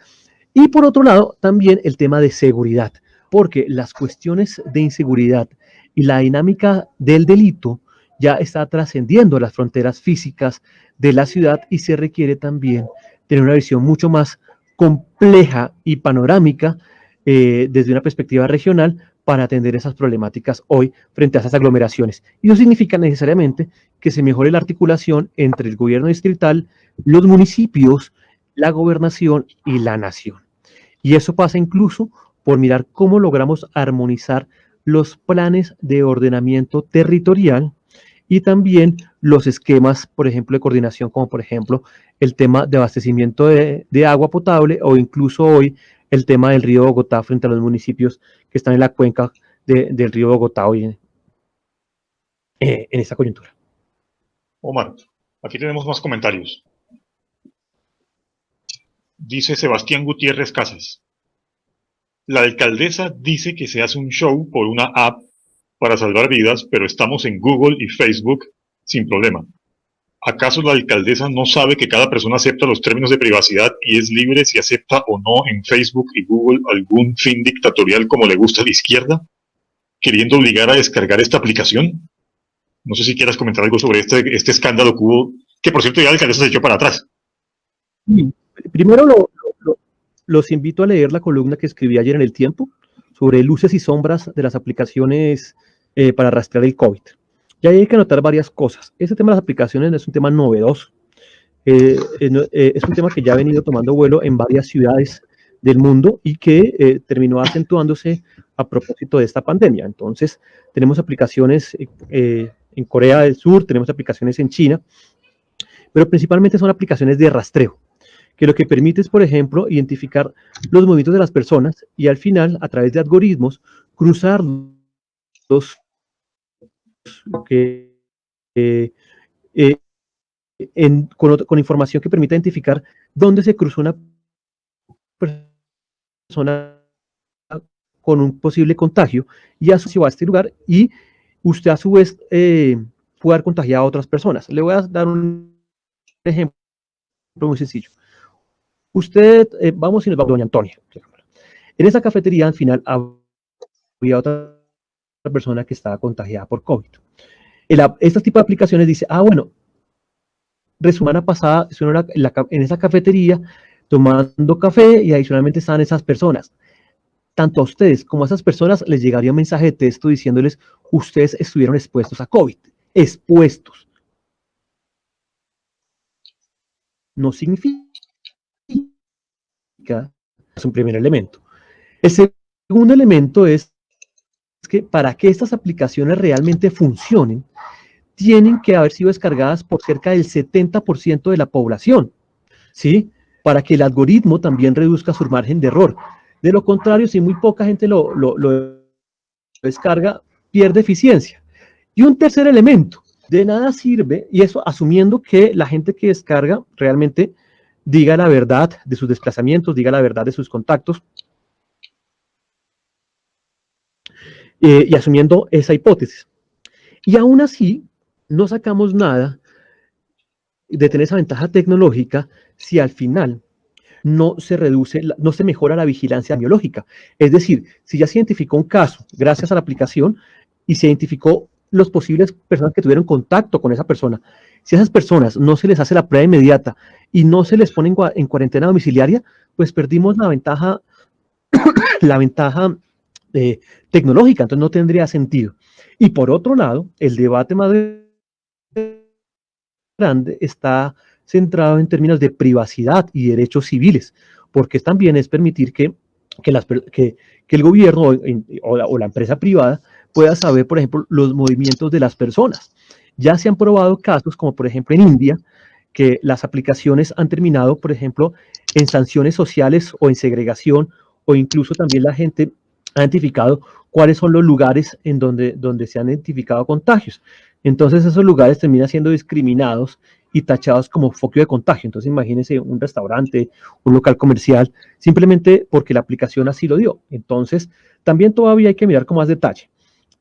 Y por otro lado, también el tema de seguridad, porque las cuestiones de inseguridad y la dinámica del delito ya está trascendiendo las fronteras físicas de la ciudad, y se requiere también tener una visión mucho más compleja y panorámica desde una perspectiva regional para atender esas problemáticas hoy frente a esas aglomeraciones. Y eso significa necesariamente que se mejore la articulación entre el gobierno distrital, los municipios, la gobernación y la nación. Y eso pasa incluso por mirar cómo logramos armonizar los planes de ordenamiento territorial y también los esquemas, por ejemplo, de coordinación, como por ejemplo el tema de abastecimiento de agua potable, o incluso hoy el tema del río Bogotá frente a los municipios que están en la cuenca del río Bogotá hoy en esta coyuntura. Omar, aquí tenemos más comentarios. Dice Sebastián Gutiérrez Casas: la alcaldesa dice que se hace un show por una app para salvar vidas, pero estamos en Google y Facebook sin problema. ¿Acaso la alcaldesa no sabe que cada persona acepta los términos de privacidad y es libre si acepta o no en Facebook y Google algún fin dictatorial como le gusta a la izquierda, queriendo obligar a descargar esta aplicación? No sé si quieras comentar algo sobre este escándalo que hubo, que por cierto ya la alcaldesa se echó para atrás. Primero los invito a leer la columna que escribí ayer en El Tiempo sobre luces y sombras de las aplicaciones para rastrear el COVID. Y ahí hay que notar varias cosas. Este tema de las aplicaciones no es un tema novedoso. Es un tema que ya ha venido tomando vuelo en varias ciudades del mundo y que terminó acentuándose a propósito de esta pandemia. Entonces, tenemos aplicaciones en Corea del Sur, tenemos aplicaciones en China, pero principalmente son aplicaciones de rastreo, que lo que permite es, por ejemplo, identificar los movimientos de las personas y al final, a través de algoritmos, cruzarlos que, con información que permita identificar dónde se cruzó una persona con un posible contagio y asociado a este lugar, y usted a su vez puede haber contagiado a otras personas. Le voy a dar un ejemplo muy sencillo. Usted, vamos y nos va a Doña Antonia. En esa cafetería al final había otra persona que estaba contagiada por COVID. Este tipo de aplicaciones dice, bueno, semana pasada en esa cafetería tomando café y adicionalmente estaban esas personas. Tanto a ustedes como a esas personas les llegaría un mensaje de texto diciéndoles, ustedes estuvieron expuestos a COVID. Expuestos. No significa, es un primer elemento. El segundo elemento es que para que estas aplicaciones realmente funcionen, tienen que haber sido descargadas por cerca del 70% de la población, ¿sí? Para que el algoritmo también reduzca su margen de error. De lo contrario, si muy poca gente lo descarga, pierde eficiencia. Y un tercer elemento, de nada sirve, y eso asumiendo que la gente que descarga realmente diga la verdad de sus desplazamientos, diga la verdad de sus contactos, y asumiendo esa hipótesis. Y aún así, no sacamos nada de tener esa ventaja tecnológica si al final no se reduce, no se mejora la vigilancia biológica. Es decir, si ya se identificó un caso gracias a la aplicación y se identificó los posibles personas que tuvieron contacto con esa persona, si a esas personas no se les hace la prueba inmediata y no se les pone en cuarentena domiciliaria, pues perdimos la ventaja tecnológica, entonces no tendría sentido. Y por otro lado, el debate más grande está centrado en términos de privacidad y derechos civiles, porque también es permitir que el gobierno o la empresa privada pueda saber, por ejemplo, los movimientos de las personas. Ya se han probado casos, como por ejemplo en India, que las aplicaciones han terminado, por ejemplo, en sanciones sociales o en segregación, o incluso también la gente ha identificado cuáles son los lugares en donde se han identificado contagios. Entonces esos lugares terminan siendo discriminados y tachados como foco de contagio. Entonces imagínense un restaurante, un local comercial, simplemente porque la aplicación así lo dio. Entonces también todavía hay que mirar con más detalle.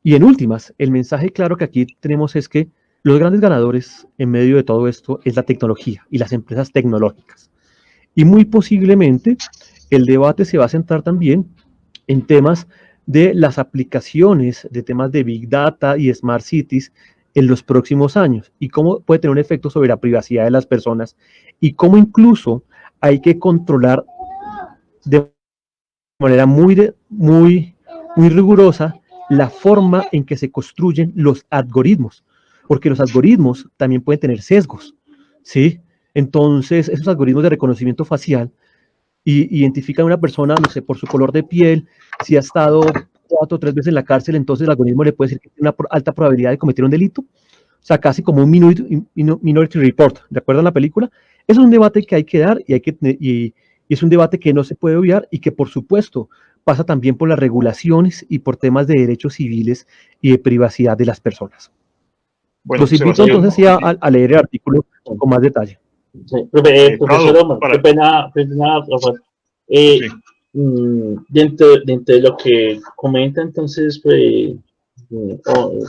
Y en últimas, el mensaje claro que aquí tenemos es que los grandes ganadores en medio de todo esto es la tecnología y las empresas tecnológicas. Y muy posiblemente el debate se va a centrar también en temas de las aplicaciones, de temas de Big Data y Smart Cities en los próximos años y cómo puede tener un efecto sobre la privacidad de las personas y cómo incluso hay que controlar de manera muy rigurosa la forma en que se construyen los algoritmos, porque los algoritmos también pueden tener sesgos, ¿sí? Entonces, esos algoritmos de reconocimiento facial identifican a una persona, no sé, por su color de piel, si ha estado 4 o 3 veces en la cárcel, entonces el algoritmo le puede decir que tiene una alta probabilidad de cometer un delito, o sea, casi como un Minority Report, ¿de acuerdo a la película? Es un debate que hay que dar y es un debate que no se puede obviar y que, por supuesto, pasa también por las regulaciones y por temas de derechos civiles y de privacidad de las personas. Bueno, Los invito Sebastián, entonces a leer el artículo con más detalle. Sí, profesor Omar, qué pena, Rafael. Sí. Dentro de lo que comenta entonces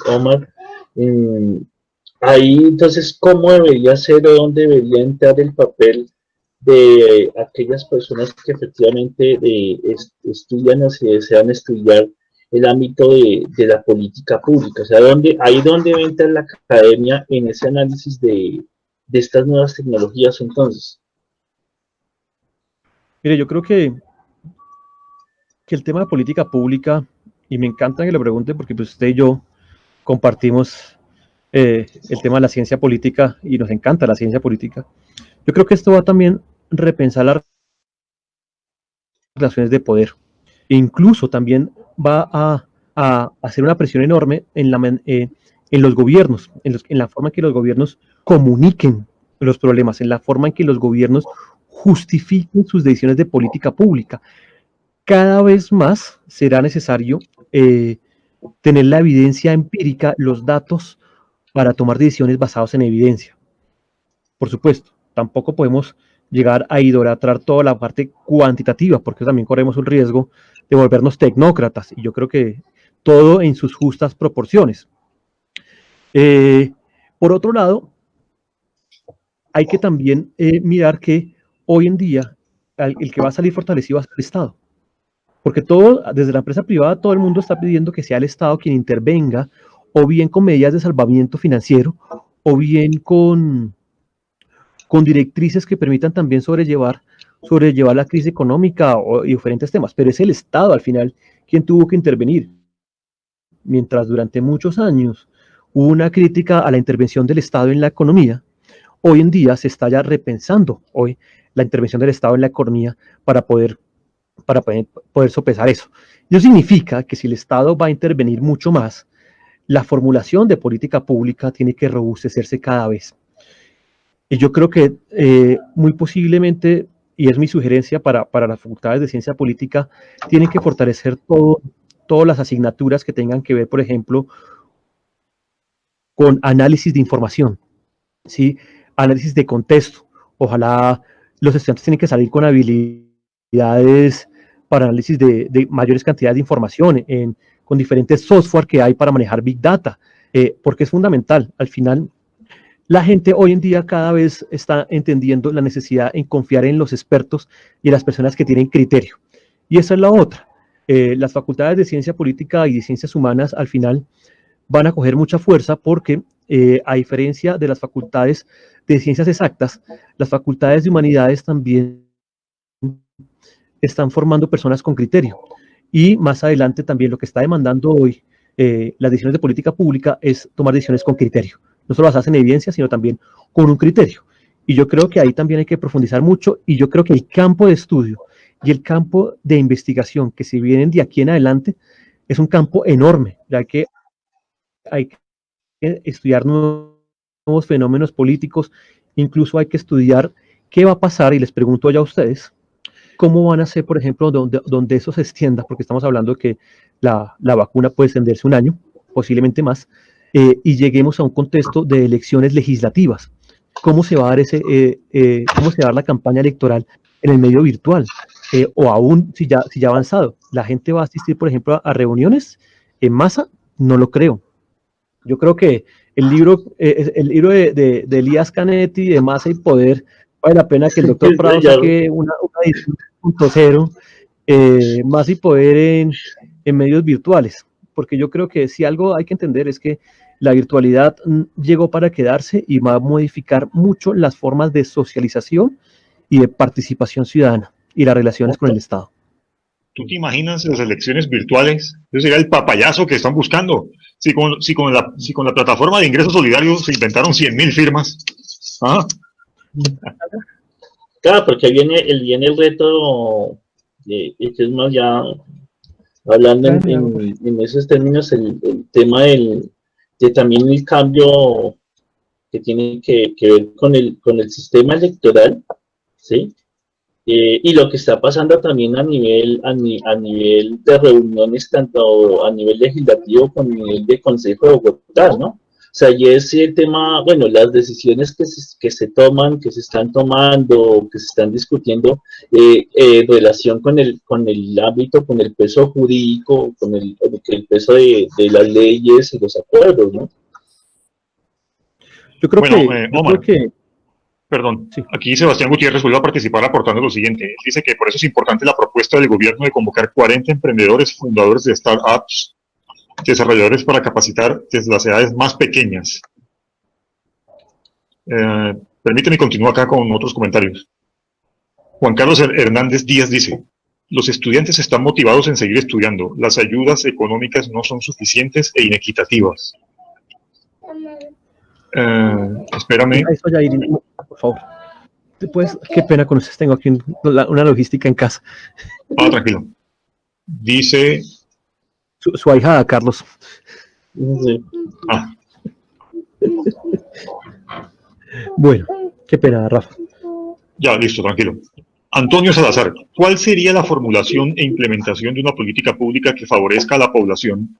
Omar, ahí entonces, ¿cómo debería ser o dónde debería entrar el papel de aquellas personas que efectivamente estudian o se desean estudiar el ámbito de la política pública? O sea, ahí donde entra la academia en ese análisis de estas nuevas tecnologías entonces. Mire, yo creo que el tema de política pública, y me encanta que lo pregunte porque pues usted y yo compartimos el tema de la ciencia política y nos encanta la ciencia política. Yo creo que esto va también a repensar la relaciones de poder. E incluso también va a hacer una presión enorme en los gobiernos, en la forma en que los gobiernos comuniquen los problemas, en la forma en que los gobiernos justifiquen sus decisiones de política pública. Cada vez más será necesario tener la evidencia empírica, los datos, para tomar decisiones basadas en evidencia. Por supuesto, tampoco podemos llegar a idolatrar toda la parte cuantitativa, porque también corremos un riesgo de volvernos tecnócratas, y yo creo que todo en sus justas proporciones. Por otro lado, hay que también mirar que hoy en día el que va a salir fortalecido va a ser el Estado. Porque todo, desde la empresa privada, todo el mundo está pidiendo que sea el Estado quien intervenga, o bien con medidas de salvamiento financiero, o bien con directrices que permitan también sobrellevar la crisis económica y diferentes temas. Pero es el Estado al final quien tuvo que intervenir. Mientras durante muchos años hubo una crítica a la intervención del Estado en la economía, hoy en día se está ya repensando la intervención del Estado en la economía para poder sopesar eso. Eso significa que si el Estado va a intervenir mucho más, la formulación de política pública tiene que robustecerse cada vez. Y yo creo que muy posiblemente, y es mi sugerencia para las facultades de ciencia política, tienen que fortalecer todas las asignaturas que tengan que ver, por ejemplo, con análisis de información, ¿sí? Análisis de contexto. Ojalá los estudiantes tienen que salir con habilidades para análisis de mayores cantidades de información, con diferentes software que hay para manejar Big Data, porque es fundamental. Al final, la gente hoy en día cada vez está entendiendo la necesidad en confiar en los expertos y en las personas que tienen criterio. Y esa es la otra. Las facultades de ciencia política y de ciencias humanas al final van a coger mucha fuerza porque, a diferencia de las facultades de ciencias exactas, las facultades de humanidades también están formando personas con criterio. Y más adelante también lo que está demandando hoy las decisiones de política pública es tomar decisiones con criterio. No solo basadas en evidencia, sino también con un criterio. Y yo creo que ahí también hay que profundizar mucho, y yo creo que el campo de estudio y el campo de investigación que se vienen de aquí en adelante es un campo enorme, ya que hay que estudiar nuevos fenómenos políticos, incluso hay que estudiar qué va a pasar, y les pregunto ya a ustedes, cómo van a ser, por ejemplo, donde eso se extienda, porque estamos hablando de que la vacuna puede extenderse un año, posiblemente más, y lleguemos a un contexto de elecciones legislativas. ¿Cómo se va a dar cómo se va a dar la campaña electoral en el medio virtual? O aún, si ya ha avanzado, ¿la gente va a asistir, por ejemplo, a reuniones en masa? No lo creo. Yo creo que el libro de Elías Canetti, de Masa y Poder, vale la pena que el doctor Prado saque una edición 2.0, Masa y Poder en medios virtuales, porque yo creo que si algo hay que entender es que la virtualidad llegó para quedarse y va a modificar mucho las formas de socialización y de participación ciudadana y las relaciones con el Estado. ¿Tú te imaginas las elecciones virtuales? Eso sería el papayazo que están buscando. Si con la plataforma de ingresos solidarios se inventaron 100.000 firmas. ¿Ah? Claro, porque viene el reto, que es más ya hablando en esos términos, el tema de también el cambio que tiene que ver con el sistema electoral, ¿sí? Y lo que está pasando también a nivel de reuniones, tanto a nivel legislativo como a nivel de Consejo de Bogotá, ¿no? O sea, y ese tema, bueno, las decisiones que se toman, que se están tomando, que se están discutiendo en relación con el ámbito, con el peso jurídico, con el peso de las leyes y los acuerdos, ¿no? Yo creo que Perdón, sí. Aquí Sebastián Gutiérrez vuelve a participar aportando lo siguiente. Él dice que por eso es importante la propuesta del gobierno de convocar 40 emprendedores, fundadores de startups, desarrolladores para capacitar desde las edades más pequeñas. Permíteme continuar acá con otros comentarios. Juan Carlos Hernández Díaz dice: los estudiantes están motivados en seguir estudiando. Las ayudas económicas no son suficientes e inequitativas. Espérame. Eso ya, Irina, por favor. Después, qué pena con ustedes, tengo aquí una logística en casa. Tranquilo. Dice, Su ahijada, Carlos. Sí. Bueno, qué pena, Rafa. ya, listo, tranquilo. Antonio Salazar, ¿cuál sería la formulación e implementación de una política pública que favorezca a la población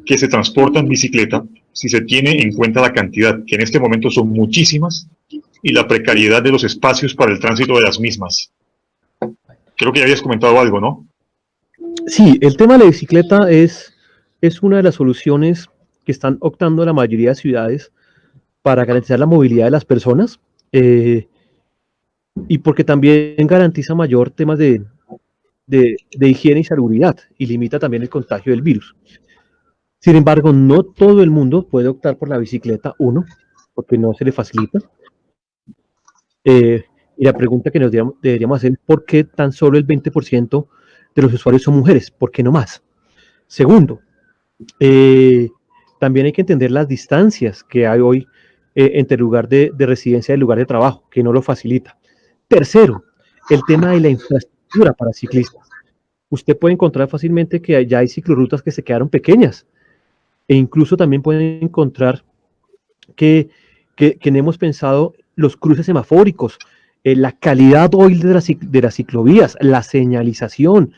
que se transporta en bicicleta si se tiene en cuenta la cantidad, que en este momento son muchísimas, y la precariedad de los espacios para el tránsito de las mismas? Creo que ya habías comentado algo, ¿no? Sí, el tema de la bicicleta es una de las soluciones que están optando la mayoría de ciudades para garantizar la movilidad de las personas, y porque también garantiza mayor temas de higiene y salubridad y limita también el contagio del virus. Sin embargo, no todo el mundo puede optar por la bicicleta, uno, porque no se le facilita. Y la pregunta que nos deberíamos hacer es por qué tan solo el 20% de los usuarios son mujeres, ¿por qué no más? Segundo, también hay que entender las distancias que hay hoy entre el lugar de residencia y el lugar de trabajo, que no lo facilita. Tercero, el tema de la infraestructura para ciclistas. Usted puede encontrar fácilmente que ya hay ciclorrutas que se quedaron pequeñas, e incluso también pueden encontrar que no hemos pensado los cruces semafóricos, la calidad hoy de las ciclovías, la señalización.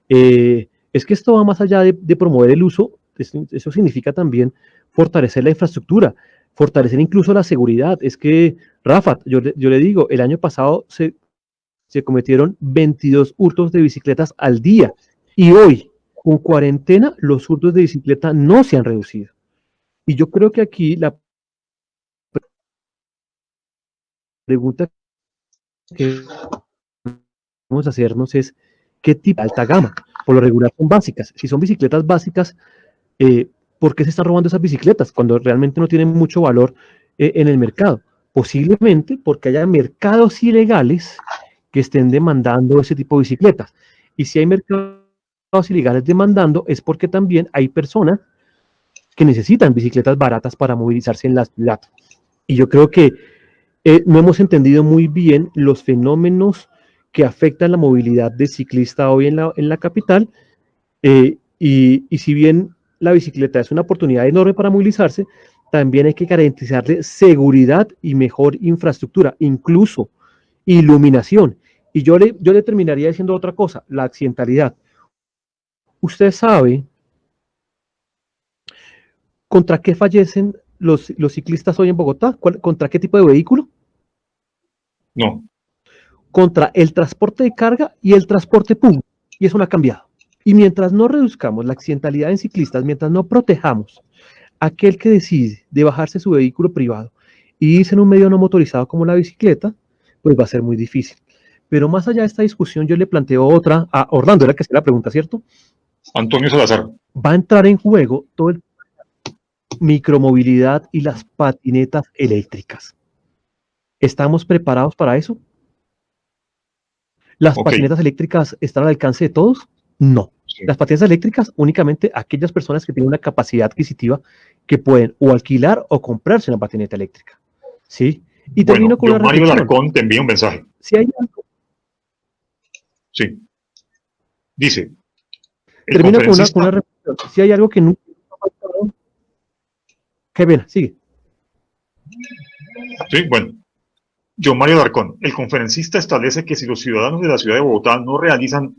Es que esto va más allá de promover el uso, eso significa también fortalecer la infraestructura, fortalecer incluso la seguridad. Es que, Rafa, yo le digo, el año pasado se cometieron 22 hurtos de bicicletas al día y hoy, con cuarentena, los hurtos de bicicleta no se han reducido. Y yo creo que aquí la pregunta que vamos a hacernos es ¿qué tipo de alta gama? Por lo regular son básicas. Si son bicicletas básicas, ¿por qué se están robando esas bicicletas cuando realmente no tienen mucho valor en el mercado? Posiblemente porque haya mercados ilegales que estén demandando ese tipo de bicicletas. Y si hay mercados ilegales demandando, es porque también hay personas que necesitan bicicletas baratas para movilizarse en la ciudad. Y yo creo que no hemos entendido muy bien los fenómenos que afectan la movilidad del ciclista hoy en la capital, y si bien la bicicleta es una oportunidad enorme para movilizarse, también hay que garantizarle seguridad y mejor infraestructura, incluso iluminación. Y yo le terminaría diciendo otra cosa, la accidentalidad. ¿Usted sabe contra qué fallecen los ciclistas hoy en Bogotá? ¿Contra qué tipo de vehículo? No. Contra el transporte de carga y el transporte público. Y eso no ha cambiado. Y mientras no reduzcamos la accidentalidad en ciclistas, mientras no protejamos a aquel que decide de bajarse su vehículo privado y irse en un medio no motorizado como la bicicleta, pues va a ser muy difícil. Pero más allá de esta discusión, yo le planteo otra a Orlando, era que hacía la pregunta, ¿cierto? Antonio Salazar. Va a entrar en juego todo el micromovilidad y las patinetas eléctricas. ¿Estamos preparados para eso? ¿Las patinetas eléctricas están al alcance de todos? No. Sí. Las patinetas eléctricas únicamente aquellas personas que tienen una capacidad adquisitiva que pueden o alquilar o comprarse una patineta eléctrica. ¿Sí? Y termino con una reflexión. Mario Larcón te envía un mensaje. Si hay algo. Sí. Dice. Termino con una reflexión. Si hay algo que nunca ha pasado. Qué pena, sigue. Sí, bueno. John Mario Larcón, el conferencista, establece que si los ciudadanos de la ciudad de Bogotá no realizan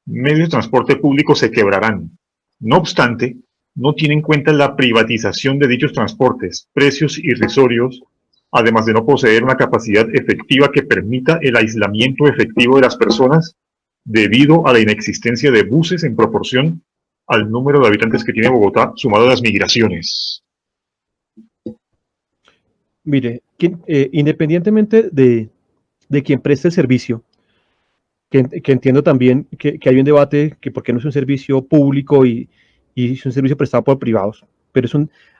medios de transporte público se quebrarán. No obstante, no tiene en cuenta la privatización de dichos transportes, precios irrisorios, además de no poseer una capacidad efectiva que permita el aislamiento efectivo de las personas debido a la inexistencia de buses en proporción al número de habitantes que tiene Bogotá, sumado a las migraciones. Mire, independientemente de quien preste el servicio, que entiendo también que hay un debate que por qué no es un servicio público y es un servicio prestado por privados, pero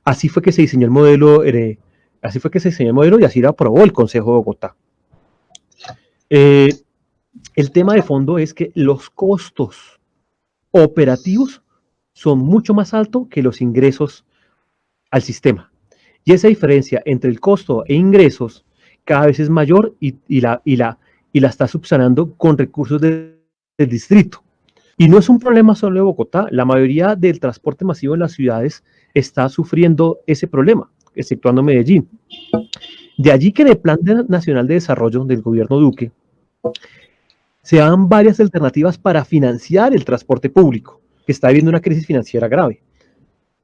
así fue que se diseñó el modelo, y así lo aprobó el Consejo de Bogotá. El tema de fondo es que los costos operativos son mucho más altos que los ingresos al sistema. Y esa diferencia entre el costo e ingresos cada vez es mayor y la está subsanando con recursos de del distrito. Y no es un problema solo de Bogotá, la mayoría del transporte masivo en las ciudades está sufriendo ese problema, exceptuando Medellín. De allí que en el Plan Nacional de Desarrollo del gobierno Duque se dan varias alternativas para financiar el transporte público, que está viviendo una crisis financiera grave.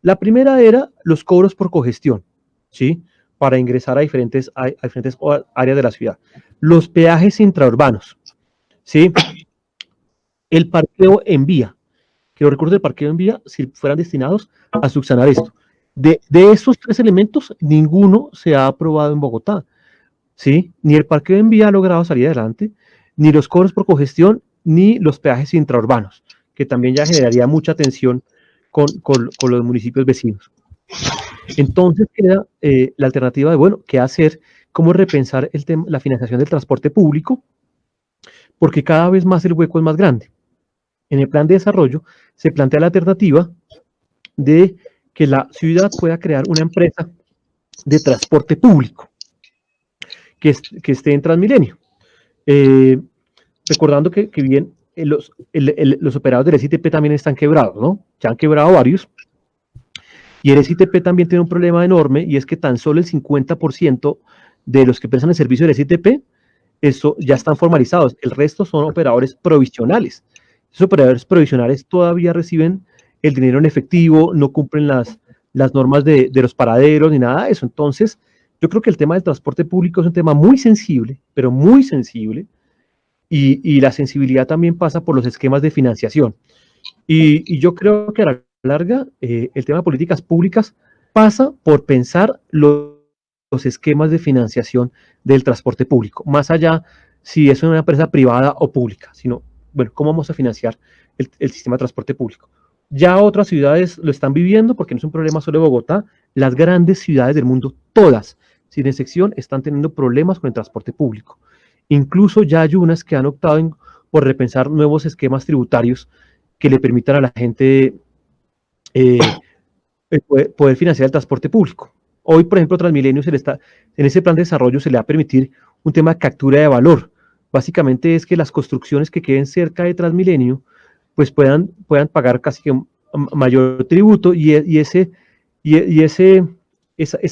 La primera era los cobros por congestión, ¿sí? Para ingresar a diferentes áreas de la ciudad. Los peajes intraurbanos, ¿sí? El parqueo en vía, que los recursos del parqueo en vía si fueran destinados a subsanar esto. De estos tres elementos, ninguno se ha aprobado en Bogotá, ¿sí? Ni el parqueo en vía ha logrado salir adelante, ni los cobros por congestión, ni los peajes intraurbanos, que también ya generaría mucha tensión con los municipios vecinos. Entonces queda la alternativa de, bueno, ¿qué hacer? ¿Cómo repensar el tema, la financiación del transporte público? Porque cada vez más el hueco es más grande. En el plan de desarrollo se plantea la alternativa de que la ciudad pueda crear una empresa de transporte público que esté en Transmilenio. Recordando que bien los operadores del SITP también están quebrados, ¿no? Ya han quebrado varios. Y el SITP también tiene un problema enorme, y es que tan solo el 50% de los que prestan el servicio del SITP, eso ya están formalizados. El resto son operadores provisionales. Esos operadores provisionales todavía reciben el dinero en efectivo, no cumplen las normas de los paraderos ni nada de eso. Entonces, yo creo que el tema del transporte público es un tema muy sensible, pero muy sensible, y la sensibilidad también pasa por los esquemas de financiación. Y yo creo que a la larga, el tema de políticas públicas pasa por pensar los esquemas de financiación del transporte público, más allá si es una empresa privada o pública, sino, bueno, ¿cómo vamos a financiar el sistema de transporte público? Ya otras ciudades lo están viviendo, porque no es un problema solo de Bogotá. Las grandes ciudades del mundo, todas, sin excepción, están teniendo problemas con el transporte público. Incluso ya hay unas que han optado por repensar nuevos esquemas tributarios que le permitan a la gente poder financiar el transporte público. Hoy, por ejemplo, Transmilenio en ese plan de desarrollo se le va a permitir un tema de captura de valor. Básicamente es que las construcciones que queden cerca de Transmilenio pues puedan pagar casi que mayor tributo, y esa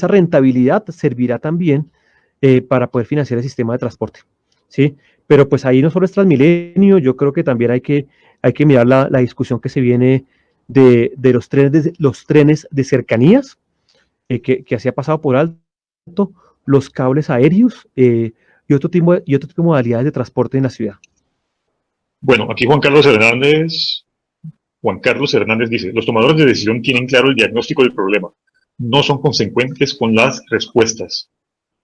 rentabilidad servirá también para poder financiar el sistema de transporte, ¿sí? Pero pues ahí no solo es Transmilenio, yo creo que también hay que mirar la discusión que se viene de los trenes de cercanías, que así ha pasado por alto, los cables aéreos y otro tipo de modalidades de transporte en la ciudad. Bueno, aquí Juan Carlos Hernández dice, los tomadores de decisión tienen claro el diagnóstico del problema, no son consecuentes con las respuestas.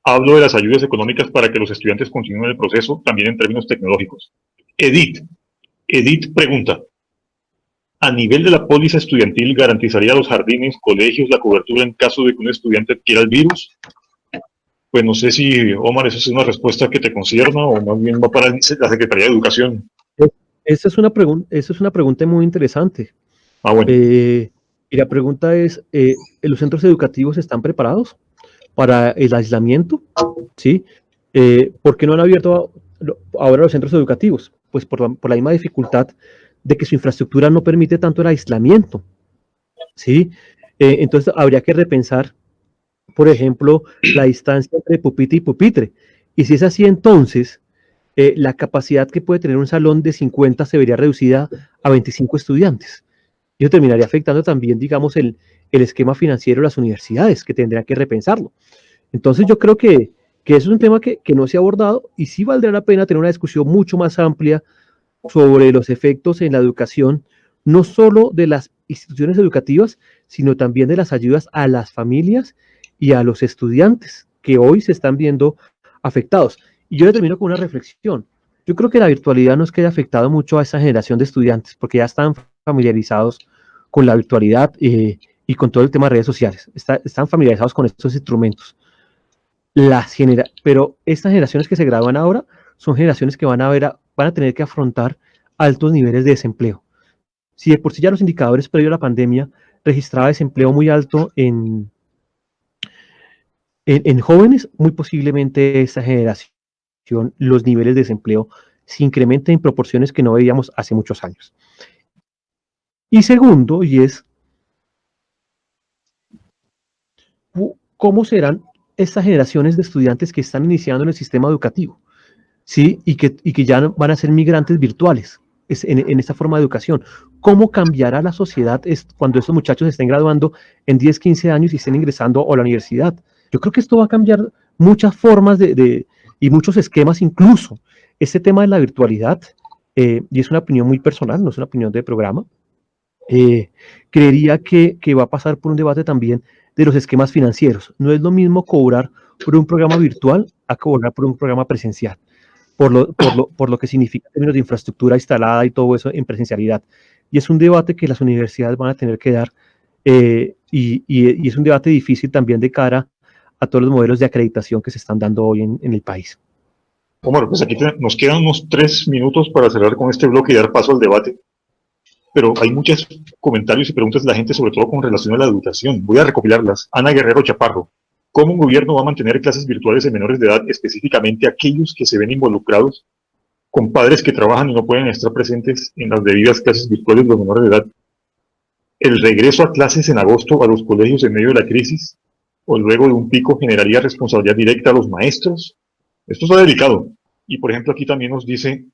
Hablo de las ayudas económicas para que los estudiantes continúen el proceso, también en términos tecnológicos. Edith pregunta, ¿a nivel de la póliza estudiantil garantizaría a los jardines, colegios, la cobertura en caso de que un estudiante adquiera el virus? Pues no sé si, Omar, esa es una respuesta que te concierne o más bien va para la Secretaría de Educación. Esa es una pregunta muy interesante. Bueno. Y la pregunta es, ¿los centros educativos están preparados para el aislamiento? ¿Sí? ¿Por qué no han abierto ahora los centros educativos? Pues por la misma dificultad de que su infraestructura no permite tanto el aislamiento, ¿sí? Entonces habría que repensar, por ejemplo, la distancia entre pupitre y pupitre. Y si es así, entonces la capacidad que puede tener un salón de 50 se vería reducida a 25 estudiantes. Y eso terminaría afectando también, digamos, el esquema financiero de las universidades, que tendrían que repensarlo. Entonces yo creo que eso es un tema que no se ha abordado, y sí valdría la pena tener una discusión mucho más amplia sobre los efectos en la educación, no solo de las instituciones educativas, sino también de las ayudas a las familias y a los estudiantes que hoy se están viendo afectados. Y yo le termino con una reflexión. Yo creo que la virtualidad no es que haya afectado mucho a esa generación de estudiantes, porque ya están familiarizados con la virtualidad y con todo el tema de redes sociales. Están familiarizados con estos instrumentos. Pero estas generaciones que se gradúan ahora son generaciones que van a tener que afrontar altos niveles de desempleo. Si de por sí ya los indicadores previo a la pandemia registraba desempleo muy alto en jóvenes, muy posiblemente esta generación, los niveles de desempleo se incrementen en proporciones que no veíamos hace muchos años. Y segundo, y es, ¿cómo serán estas generaciones de estudiantes que están iniciando en el sistema educativo? ¿Sí? Y que ya van a ser migrantes virtuales en esta forma de educación. ¿Cómo cambiará la sociedad cuando estos muchachos estén graduando en 10, 15 años y estén ingresando a la universidad? Yo creo que esto va a cambiar muchas formas y muchos esquemas, incluso este tema de la virtualidad, y es una opinión muy personal, no es una opinión de programa, creería que va a pasar por un debate también de los esquemas financieros. No es lo mismo cobrar por un programa virtual a cobrar por un programa presencial, por lo que significa en términos de infraestructura instalada y todo eso en presencialidad. Y es un debate que las universidades van a tener que dar, y es un debate difícil también de cara a todos los modelos de acreditación que se están dando hoy en el país. Omar, pues aquí nos quedan unos 3 minutos para cerrar con este bloque y dar paso al debate. Pero hay muchos comentarios y preguntas de la gente, sobre todo con relación a la educación. Voy a recopilarlas. Ana Guerrero Chaparro. ¿Cómo un gobierno va a mantener clases virtuales en menores de edad, específicamente aquellos que se ven involucrados con padres que trabajan y no pueden estar presentes en las debidas clases virtuales de los menores de edad? ¿El regreso a clases en agosto a los colegios en medio de la crisis o luego de un pico generaría responsabilidad directa a los maestros? Esto está delicado. Y por ejemplo aquí también nos dice...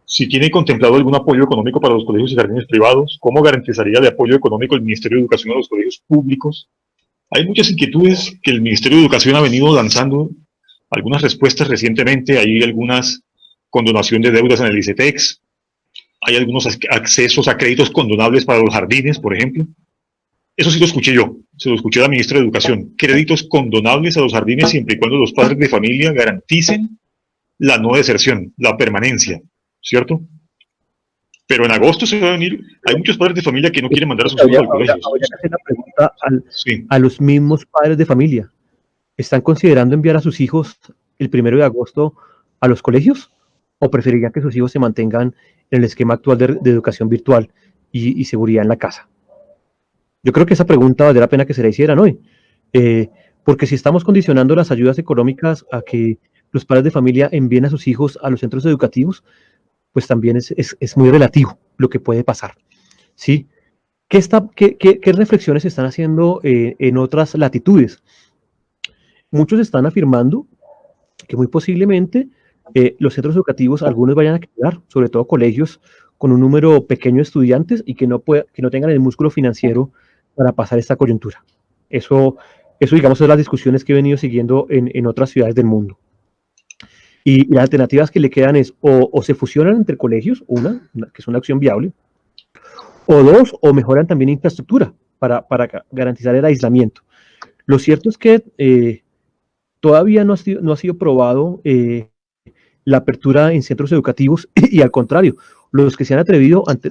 si tiene contemplado algún apoyo económico para los colegios y jardines privados, ¿cómo garantizaría de apoyo económico el Ministerio de Educación a los colegios públicos? Hay muchas inquietudes que el Ministerio de Educación ha venido lanzando, algunas respuestas recientemente, hay algunas condonación de deudas en el ICETEX, hay algunos accesos a créditos condonables para los jardines, por ejemplo. Eso sí lo escuché yo, se lo escuché a la ministra de Educación, créditos condonables a los jardines siempre y cuando los padres de familia garanticen la no deserción, la permanencia, ¿cierto? Pero en agosto se va a venir, hay muchos padres de familia que no quieren mandar a sus hijos al colegio. Habría que hacer la pregunta a los mismos padres de familia. ¿Están considerando enviar a sus hijos el 1 de agosto a los colegios? ¿O preferirían que sus hijos se mantengan en el esquema actual de educación virtual y seguridad en la casa? Yo creo que esa pregunta vale la pena que se la hicieran hoy. Porque si estamos condicionando las ayudas económicas a que los padres de familia envíen a sus hijos a los centros educativos, pues también es muy relativo lo que puede pasar, ¿sí? ¿Qué reflexiones se están haciendo en otras latitudes? Muchos están afirmando que muy posiblemente los centros educativos, algunos vayan a quedar, sobre todo colegios con un número pequeño de estudiantes y que no tengan el músculo financiero para pasar esta coyuntura. Eso digamos, son las discusiones que he venido siguiendo en otras ciudades del mundo. Y las alternativas que le quedan es o se fusionan entre colegios, una que es una opción viable, o dos, o mejoran también infraestructura para garantizar el aislamiento. Lo cierto es que todavía no ha sido probado la apertura en centros educativos y al contrario, los que se han atrevido han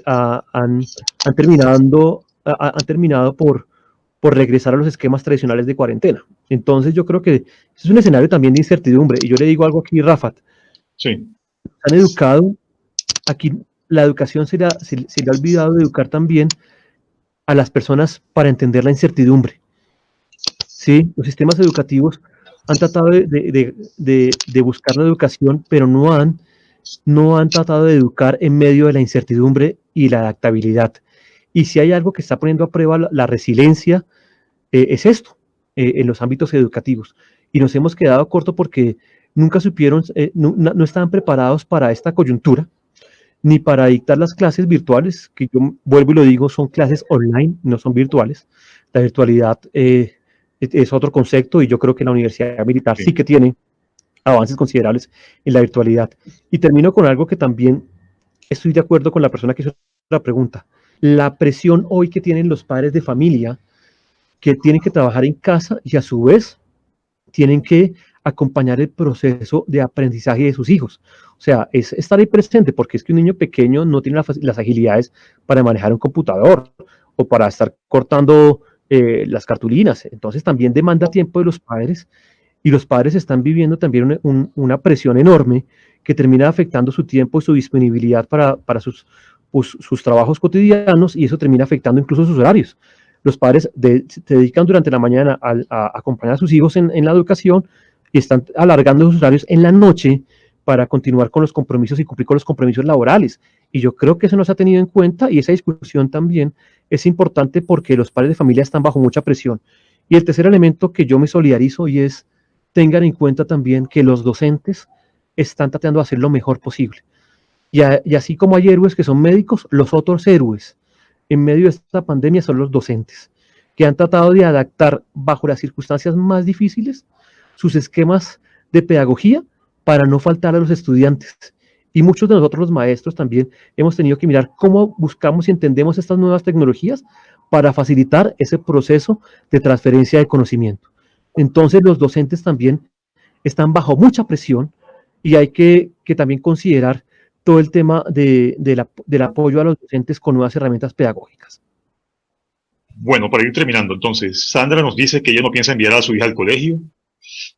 terminado por regresar a los esquemas tradicionales de cuarentena. Entonces yo creo que es un escenario también de incertidumbre. Y yo le digo algo aquí, Rafat. Sí. Han educado, aquí la educación se le ha olvidado de educar también a las personas para entender la incertidumbre. ¿Sí? Los sistemas educativos han tratado de buscar la educación, pero no han tratado de educar en medio de la incertidumbre y la adaptabilidad. Y si hay algo que está poniendo a prueba la resiliencia, es esto, en los ámbitos educativos. Y nos hemos quedado corto porque nunca supieron, no estaban preparados para esta coyuntura, ni para dictar las clases virtuales, que yo vuelvo y lo digo, son clases online, no son virtuales. La virtualidad es otro concepto y yo creo que la Universidad Militar sí que tiene avances considerables en la virtualidad. Y termino con algo que también estoy de acuerdo con la persona que hizo la pregunta. La presión hoy que tienen los padres de familia, que tienen que trabajar en casa y a su vez tienen que acompañar el proceso de aprendizaje de sus hijos. O sea, es estar ahí presente, porque es que un niño pequeño no tiene las agilidades para manejar un computador o para estar cortando las cartulinas. Entonces también demanda tiempo de los padres y los padres están viviendo también una presión enorme que termina afectando su tiempo y su disponibilidad para sus trabajos cotidianos y eso termina afectando incluso sus horarios. Los padres se dedican durante la mañana a acompañar a sus hijos en la educación y están alargando sus horarios en la noche para continuar con los compromisos y cumplir con los compromisos laborales. Y yo creo que eso no se ha tenido en cuenta y esa discusión también es importante porque los padres de familia están bajo mucha presión. Y el tercer elemento que yo me solidarizo y es, tengan en cuenta también que los docentes están tratando de hacer lo mejor posible. Y así como hay héroes que son médicos, los otros héroes en medio de esta pandemia son los docentes, que han tratado de adaptar bajo las circunstancias más difíciles sus esquemas de pedagogía para no faltar a los estudiantes. Y muchos de nosotros los maestros también hemos tenido que mirar cómo buscamos y entendemos estas nuevas tecnologías para facilitar ese proceso de transferencia de conocimiento. Entonces los docentes también están bajo mucha presión y hay que también considerar todo el tema del apoyo a los docentes con nuevas herramientas pedagógicas. Bueno, para ir terminando, entonces, Sandra nos dice que ella no piensa enviar a su hija al colegio,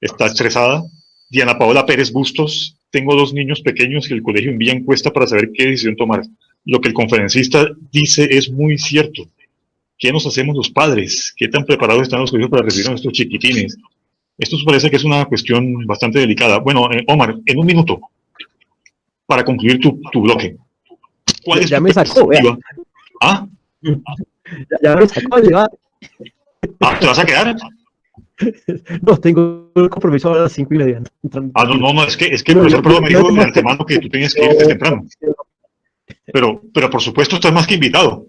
está estresada. Diana Paola Pérez Bustos, tengo 2 niños pequeños y el colegio envía encuesta para saber qué decisión tomar. Lo que el conferencista dice es muy cierto. ¿Qué nos hacemos los padres? ¿Qué tan preparados están los colegios para recibir a nuestros chiquitines? Esto parece que es una cuestión bastante delicada. Bueno, Omar, en un minuto, para concluir tu bloque. ¿Cuál es Ya tu me sacó, perspectiva? ¿Ah? Ya me sacó el debate. ¿Te vas a quedar? No, tengo un compromiso a las 5:30. No, es que el profesor Prado me dijo de antemano que tú tenías que irte temprano. Pero por supuesto estás más que invitado.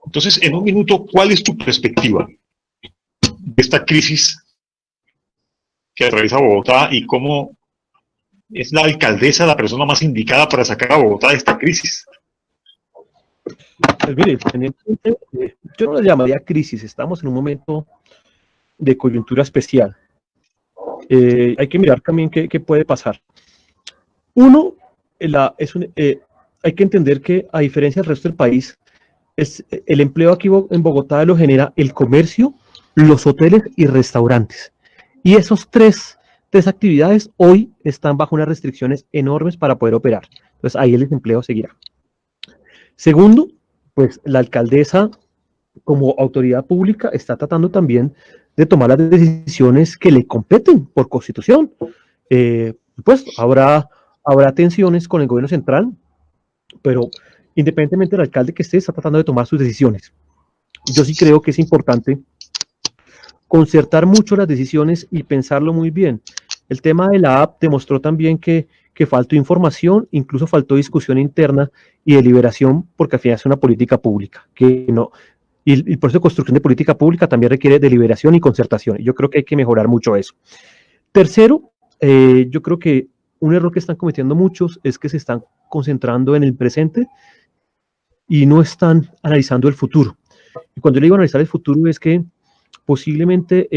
Entonces, en un minuto, ¿cuál es tu perspectiva de esta crisis que atraviesa Bogotá y cómo es la alcaldesa la persona más indicada para sacar a Bogotá de esta crisis? Pues mire, yo no la llamaría crisis, estamos en un momento de coyuntura especial. Hay que mirar también qué puede pasar. Uno, hay que entender que a diferencia del resto del país, el empleo aquí en Bogotá lo genera el comercio, los hoteles y restaurantes. Y esos tres actividades hoy están bajo unas restricciones enormes para poder operar. Entonces ahí el desempleo seguirá. Segundo, pues la alcaldesa como autoridad pública está tratando también de tomar las decisiones que le competen por constitución. Pues habrá tensiones con el gobierno central, pero independientemente del alcalde que esté, está tratando de tomar sus decisiones. Yo sí creo que es importante concertar mucho las decisiones y pensarlo muy bien. El tema de la app demostró también que faltó información, incluso faltó discusión interna y deliberación, porque al final es una política pública, que no, y el proceso de construcción de política pública también requiere deliberación y concertación, y yo creo que hay que mejorar mucho eso. Tercero, yo creo que un error que están cometiendo muchos es que se están concentrando en el presente y no están analizando el futuro. Y cuando yo le digo analizar el futuro es que posiblemente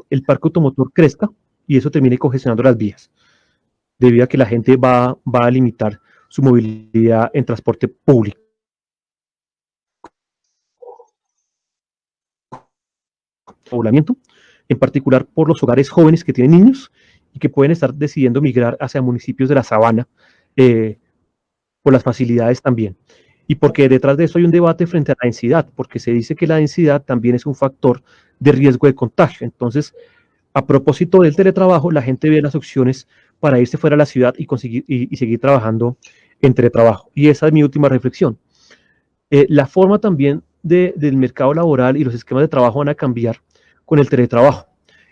el parque automotor crezca y eso termine congestionando las vías, debido a que la gente va a limitar su movilidad en transporte público. Poblamiento, en particular por los hogares jóvenes que tienen niños y que pueden estar decidiendo migrar hacia municipios de la sabana por las facilidades también. Y porque detrás de eso hay un debate frente a la densidad, porque se dice que la densidad también es un factor de riesgo de contagio. Entonces, a propósito del teletrabajo, la gente ve las opciones para irse fuera de la ciudad y seguir trabajando en teletrabajo. Y esa es mi última reflexión. La forma también del mercado laboral y los esquemas de trabajo van a cambiar con el teletrabajo.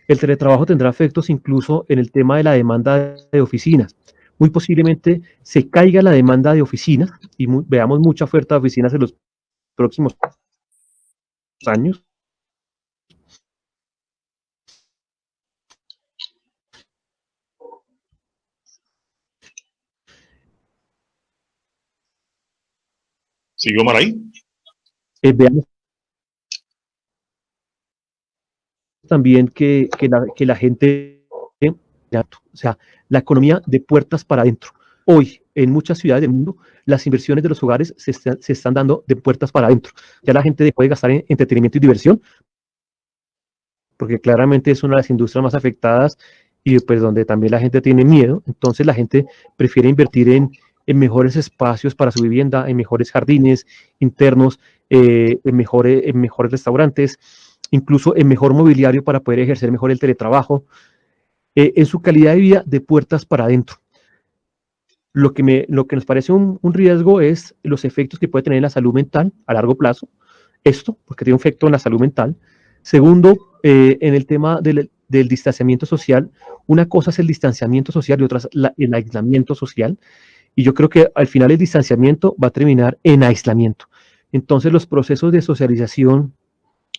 El teletrabajo tendrá efectos incluso en el tema de la demanda de oficinas. Muy posiblemente se caiga la demanda de oficinas y veamos mucha oferta de oficinas en los próximos años. ¿Sigue Omar ahí? Veamos también que la gente, o sea, la economía de puertas para adentro. Hoy, en muchas ciudades del mundo, las inversiones de los hogares se están dando de puertas para adentro. Ya la gente puede gastar en entretenimiento y diversión, porque claramente es una de las industrias más afectadas y pues donde también la gente tiene miedo. Entonces la gente prefiere invertir en mejores espacios para su vivienda, en mejores jardines internos, en mejores restaurantes, incluso en mejor mobiliario para poder ejercer mejor el teletrabajo, en su calidad de vida de puertas para adentro. Lo que nos parece un riesgo es los efectos que puede tener en la salud mental a largo plazo, esto, porque tiene un efecto en la salud mental. Segundo, en el tema del distanciamiento social, una cosa es el distanciamiento social y otra es el aislamiento social, y yo creo que al final el distanciamiento va a terminar en aislamiento. Entonces los procesos de socialización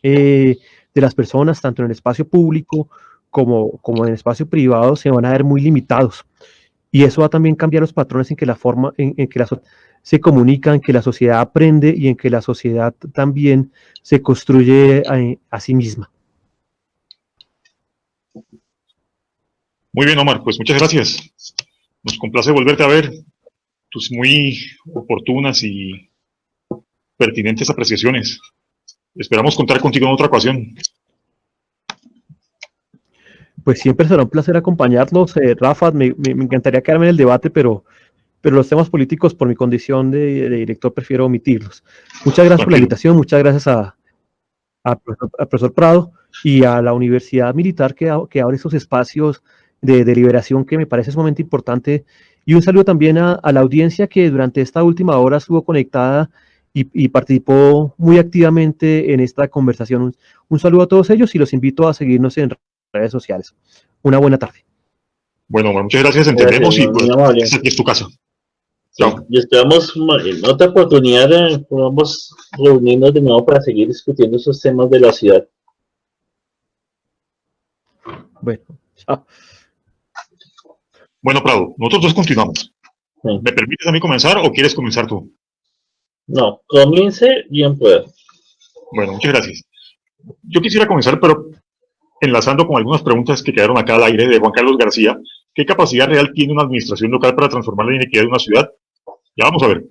de las personas, tanto en el espacio público como en el espacio privado, se van a ver muy limitados. Y eso va a también cambiar los patrones en que la forma en que se comunican, en que la sociedad aprende y en que la sociedad también se construye a sí misma. Muy bien, Omar, pues muchas gracias. Nos complace volverte a ver tus muy oportunas y pertinentes apreciaciones. Esperamos contar contigo en otra ocasión. Pues siempre será un placer acompañarlos. Rafa, me encantaría quedarme en el debate, pero los temas políticos, por mi condición de director, prefiero omitirlos. Muchas gracias por la invitación, muchas gracias al profesor Prado y a la Universidad Militar que abre esos espacios de deliberación que me parece sumamente importante. Y un saludo también a la audiencia que durante esta última hora estuvo conectada y participó muy activamente en esta conversación. Un saludo a todos ellos y los invito a seguirnos en redes sociales. Una buena tarde. Bueno, muchas gracias, entendemos y pues aquí es tu casa. Chao. Y esperamos en otra oportunidad podamos reunirnos de nuevo para seguir discutiendo esos temas de la ciudad. Bueno, chao. Bueno, Prado, nosotros dos continuamos. Sí. ¿Me permites a mí comenzar o quieres comenzar tú? No, comience bien pueda. Bueno, muchas gracias. Yo quisiera comenzar, pero enlazando con algunas preguntas que quedaron acá al aire de Juan Carlos García. ¿Qué capacidad real tiene una administración local para transformar la inequidad de una ciudad? Ya vamos a ver.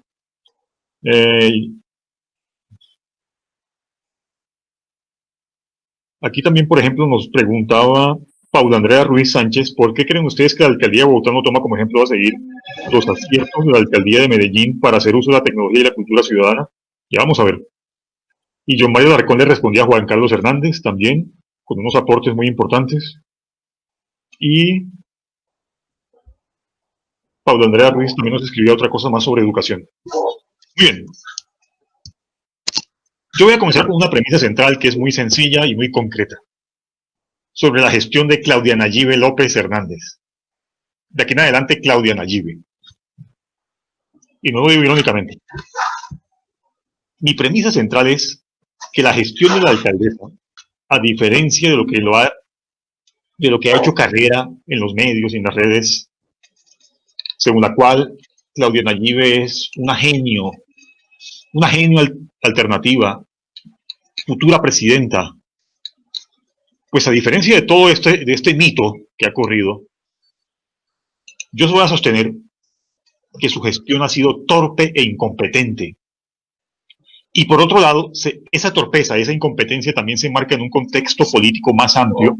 Aquí también, por ejemplo, nos preguntaba Paula Andrea Ruiz Sánchez, ¿por qué creen ustedes que la alcaldía de Bogotá no toma como ejemplo a seguir los aciertos de la alcaldía de Medellín para hacer uso de la tecnología y la cultura ciudadana? Ya vamos a ver. Y John Mario Larcón le respondía a Juan Carlos Hernández también, con unos aportes muy importantes. Y Paula Andrea Ruiz también nos escribía otra cosa más sobre educación. Muy bien. Yo voy a comenzar con una premisa central que es muy sencilla y muy concreta. Sobre la gestión de Claudia Nayibe López Hernández. De aquí en adelante, Claudia Nayibe. Y no lo digo irónicamente. Mi premisa central es que la gestión de la alcaldesa, a diferencia de lo que ha hecho carrera en los medios y en las redes, según la cual Claudia Nayibe es una genio alternativa, futura presidenta, pues a diferencia de todo de este mito que ha corrido, yo voy a sostener que su gestión ha sido torpe e incompetente. Y por otro lado, esa torpeza, esa incompetencia también se marca en un contexto político más amplio,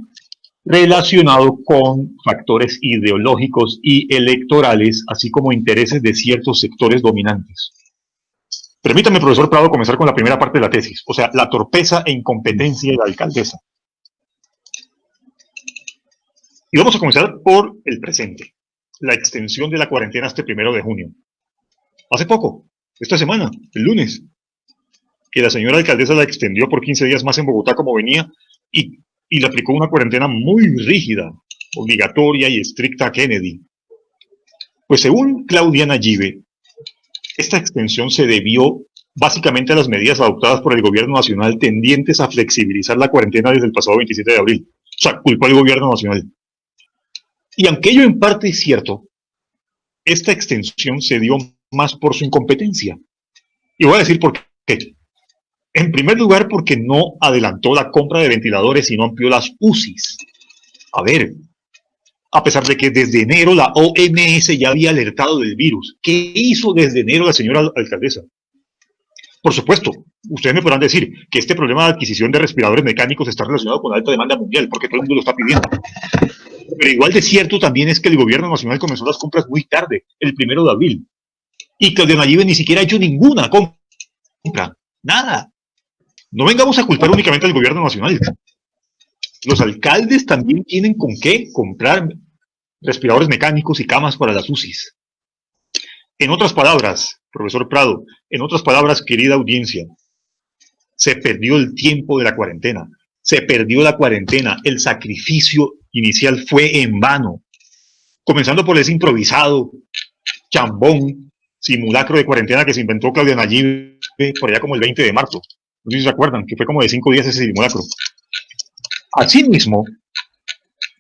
relacionado con factores ideológicos y electorales, así como intereses de ciertos sectores dominantes. Permítame, profesor Prado, comenzar con la primera parte de la tesis, o sea, la torpeza e incompetencia de la alcaldesa. Y vamos a comenzar por el presente, la extensión de la cuarentena este 1 de junio. Hace poco, esta semana, el lunes, que la señora alcaldesa la extendió por 15 días más en Bogotá como venía y le aplicó una cuarentena muy rígida, obligatoria y estricta a Kennedy. Pues según Claudia Nayibe, esta extensión se debió básicamente a las medidas adoptadas por el gobierno nacional tendientes a flexibilizar la cuarentena desde el pasado 27 de abril. O sea, culpó al gobierno nacional. Y aunque ello en parte es cierto, esta extensión se dio más por su incompetencia. Y voy a decir por qué. En primer lugar, porque no adelantó la compra de ventiladores y no amplió las UCIs. A ver, a pesar de que desde enero la OMS ya había alertado del virus, ¿qué hizo desde enero la señora alcaldesa? Por supuesto, ustedes me podrán decir que este problema de adquisición de respiradores mecánicos está relacionado con la alta demanda mundial, porque todo el mundo lo está pidiendo. Pero igual de cierto también es que el gobierno nacional comenzó las compras muy tarde, el 1 de abril. Y Claudia Nayibe ni siquiera ha hecho ninguna compra. Nada. No vengamos a culpar únicamente al gobierno nacional. Los alcaldes también tienen con qué comprar respiradores mecánicos y camas para las UCIs. En otras palabras, profesor Prado, en otras palabras, querida audiencia, se perdió el tiempo de la cuarentena. Se perdió la cuarentena. El sacrificio inicial fue en vano. Comenzando por ese improvisado, chambón, simulacro de cuarentena que se inventó Claudia Nayib por allá como el 20 de marzo. No sé si se acuerdan, que fue como de 5 días ese simulacro. Asimismo,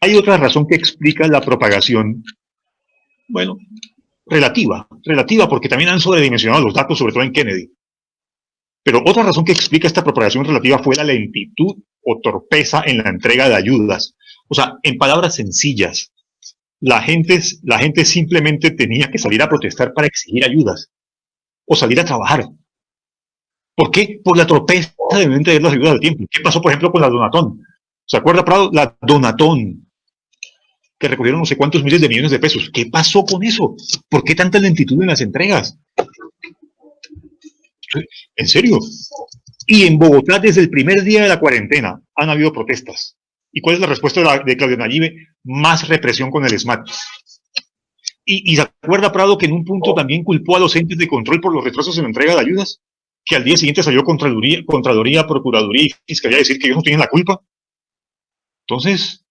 hay otra razón que explica la propagación, bueno, relativa porque también han sobredimensionado los datos, sobre todo en Kennedy. Pero otra razón que explica esta propagación relativa fue la lentitud o torpeza en la entrega de ayudas. O sea, en palabras sencillas, la gente simplemente tenía que salir a protestar para exigir ayudas o salir a trabajar. ¿Por qué? Por la torpeza de no entregar las ayudas al tiempo. ¿Qué pasó, por ejemplo, con la Donatón? ¿Se acuerda, Prado? La Donatón, que recogieron no sé cuántos miles de millones de pesos. ¿Qué pasó con eso? ¿Por qué tanta lentitud en las entregas? ¿En serio? Y en Bogotá, desde el primer día de la cuarentena, han habido protestas. ¿Y cuál es la respuesta de Claudia Nayib? Más represión con el SMAT. Y se acuerda, Prado, que en un punto también culpó a los entes de control por los retrasos en la entrega de ayudas, que al día siguiente salió Contraloría, Procuraduría y Fiscalía a decir que ellos no tienen la culpa. Entonces,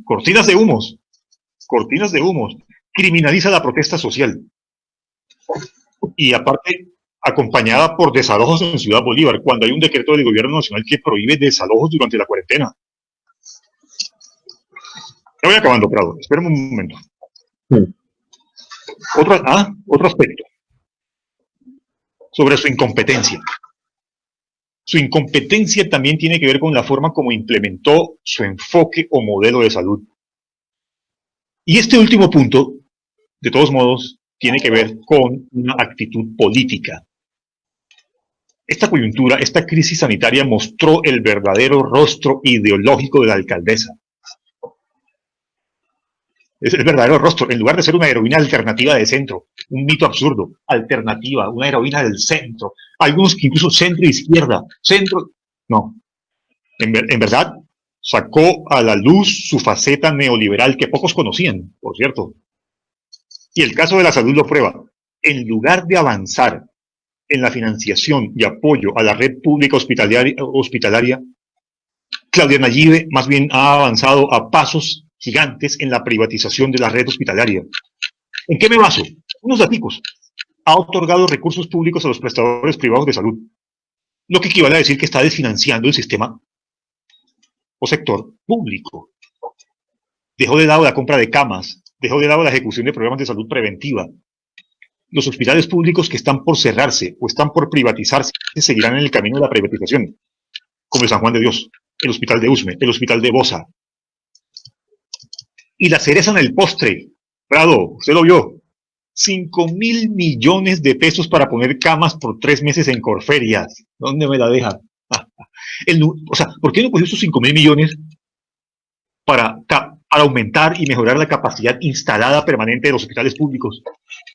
cortinas de humos, criminaliza la protesta social. Y aparte, acompañada por desalojos en Ciudad Bolívar, cuando hay un decreto del gobierno nacional que prohíbe desalojos durante la cuarentena. Ya voy acabando, Prado, espérame un momento. Otro aspecto sobre su incompetencia. Su incompetencia también tiene que ver con la forma como implementó su enfoque o modelo de salud. Y este último punto, de todos modos, tiene que ver con una actitud política. Esta coyuntura, esta crisis sanitaria mostró el verdadero rostro ideológico de la alcaldesa. Es el verdadero rostro. En lugar de ser una heroína alternativa de centro, un mito absurdo, alternativa, una heroína del centro, algunos que incluso centro-izquierda, centro... No. En verdad, sacó a la luz su faceta neoliberal que pocos conocían, por cierto. Y el caso de la salud lo prueba. En lugar de avanzar en la financiación y apoyo a la red pública hospitalaria, Claudia Nayib más bien ha avanzado a pasos gigantes en la privatización de la red hospitalaria. ¿En qué me baso? Unos daticos. Ha otorgado recursos públicos a los prestadores privados de salud, lo que equivale a decir que está desfinanciando el sistema o sector público. Dejó de lado la compra de camas, dejó de lado la ejecución de programas de salud preventiva. Los hospitales públicos que están por cerrarse o están por privatizarse seguirán en el camino de la privatización, como el San Juan de Dios, el Hospital de Usme, el Hospital de Bosa. Y la cereza en el postre, Prado, usted lo vio, 5.000 millones de pesos para poner camas por 3 meses en Corferias. ¿Dónde me la deja? O sea, ¿por qué no cogió esos 5.000 millones para aumentar y mejorar la capacidad instalada permanente de los hospitales públicos?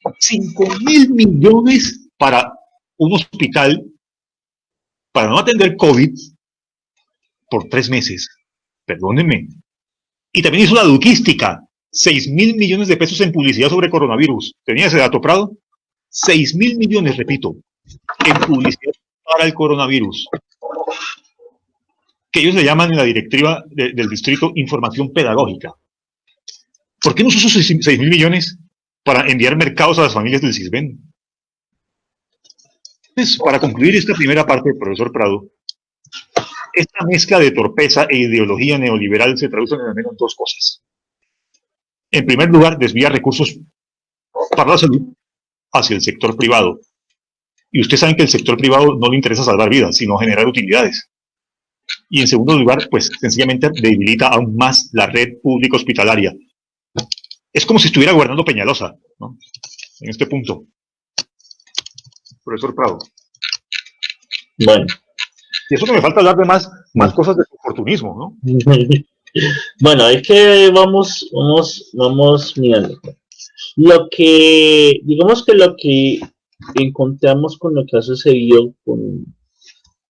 5.000 millones para un hospital para no atender COVID por 3 meses. Perdónenme. Y también hizo la duquística. 6.000 millones de pesos en publicidad sobre coronavirus. ¿Tenía ese dato, Prado? 6.000 millones, repito, en publicidad para el coronavirus. Que ellos le llaman en la directiva del distrito información pedagógica. ¿Por qué no usó esos 6.000 millones para enviar mercados a las familias del CISBEN? Pues, para concluir esta primera parte, profesor Prado, esta mezcla de torpeza e ideología neoliberal se traduce en al menos 2 cosas. En primer lugar, desvía recursos para la salud hacia el sector privado. Y ustedes saben que el sector privado no le interesa salvar vidas, sino generar utilidades. Y en segundo lugar, pues sencillamente debilita aún más la red pública hospitalaria. Es como si estuviera gobernando Peñalosa, ¿no? En este punto. Profesor Prado. Bueno. Y eso no me falta hablar de más cosas de oportunismo, ¿no? Bueno, es que vamos mirando. Digamos que lo que encontramos con lo que ha sucedido con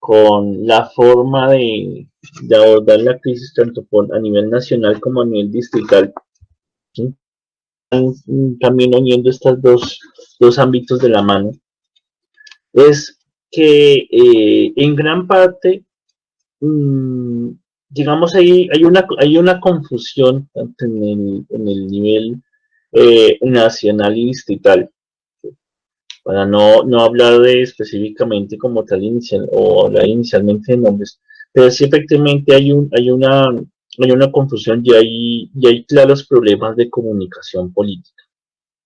con la forma de abordar la crisis tanto a nivel nacional como a nivel distrital. ¿Sí? También uniendo estos dos ámbitos de la mano, es que en gran parte, digamos, hay una confusión tanto en el nivel nacional y distrital, para no hablar de específicamente como tal inicial o hablar inicialmente de nombres, pero sí efectivamente hay una confusión y hay claros problemas de comunicación política,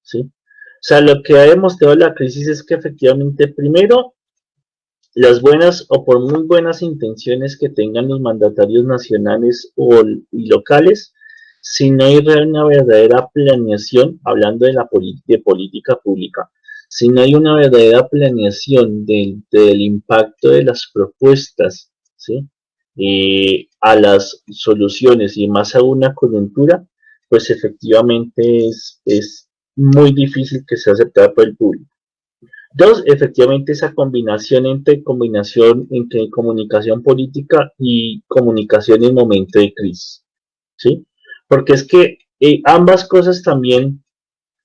¿sí? O sea, lo que ha demostrado la crisis es que efectivamente, primero, las buenas o por muy buenas intenciones que tengan los mandatarios nacionales y locales, si no hay una verdadera planeación, hablando de política pública, si no hay una verdadera planeación del impacto de las propuestas, ¿sí? A las soluciones y más a una coyuntura, pues efectivamente es muy difícil que sea aceptada por el público. Dos, efectivamente esa combinación entre comunicación política y comunicación en momento de crisis, ¿sí? Porque es que ambas cosas también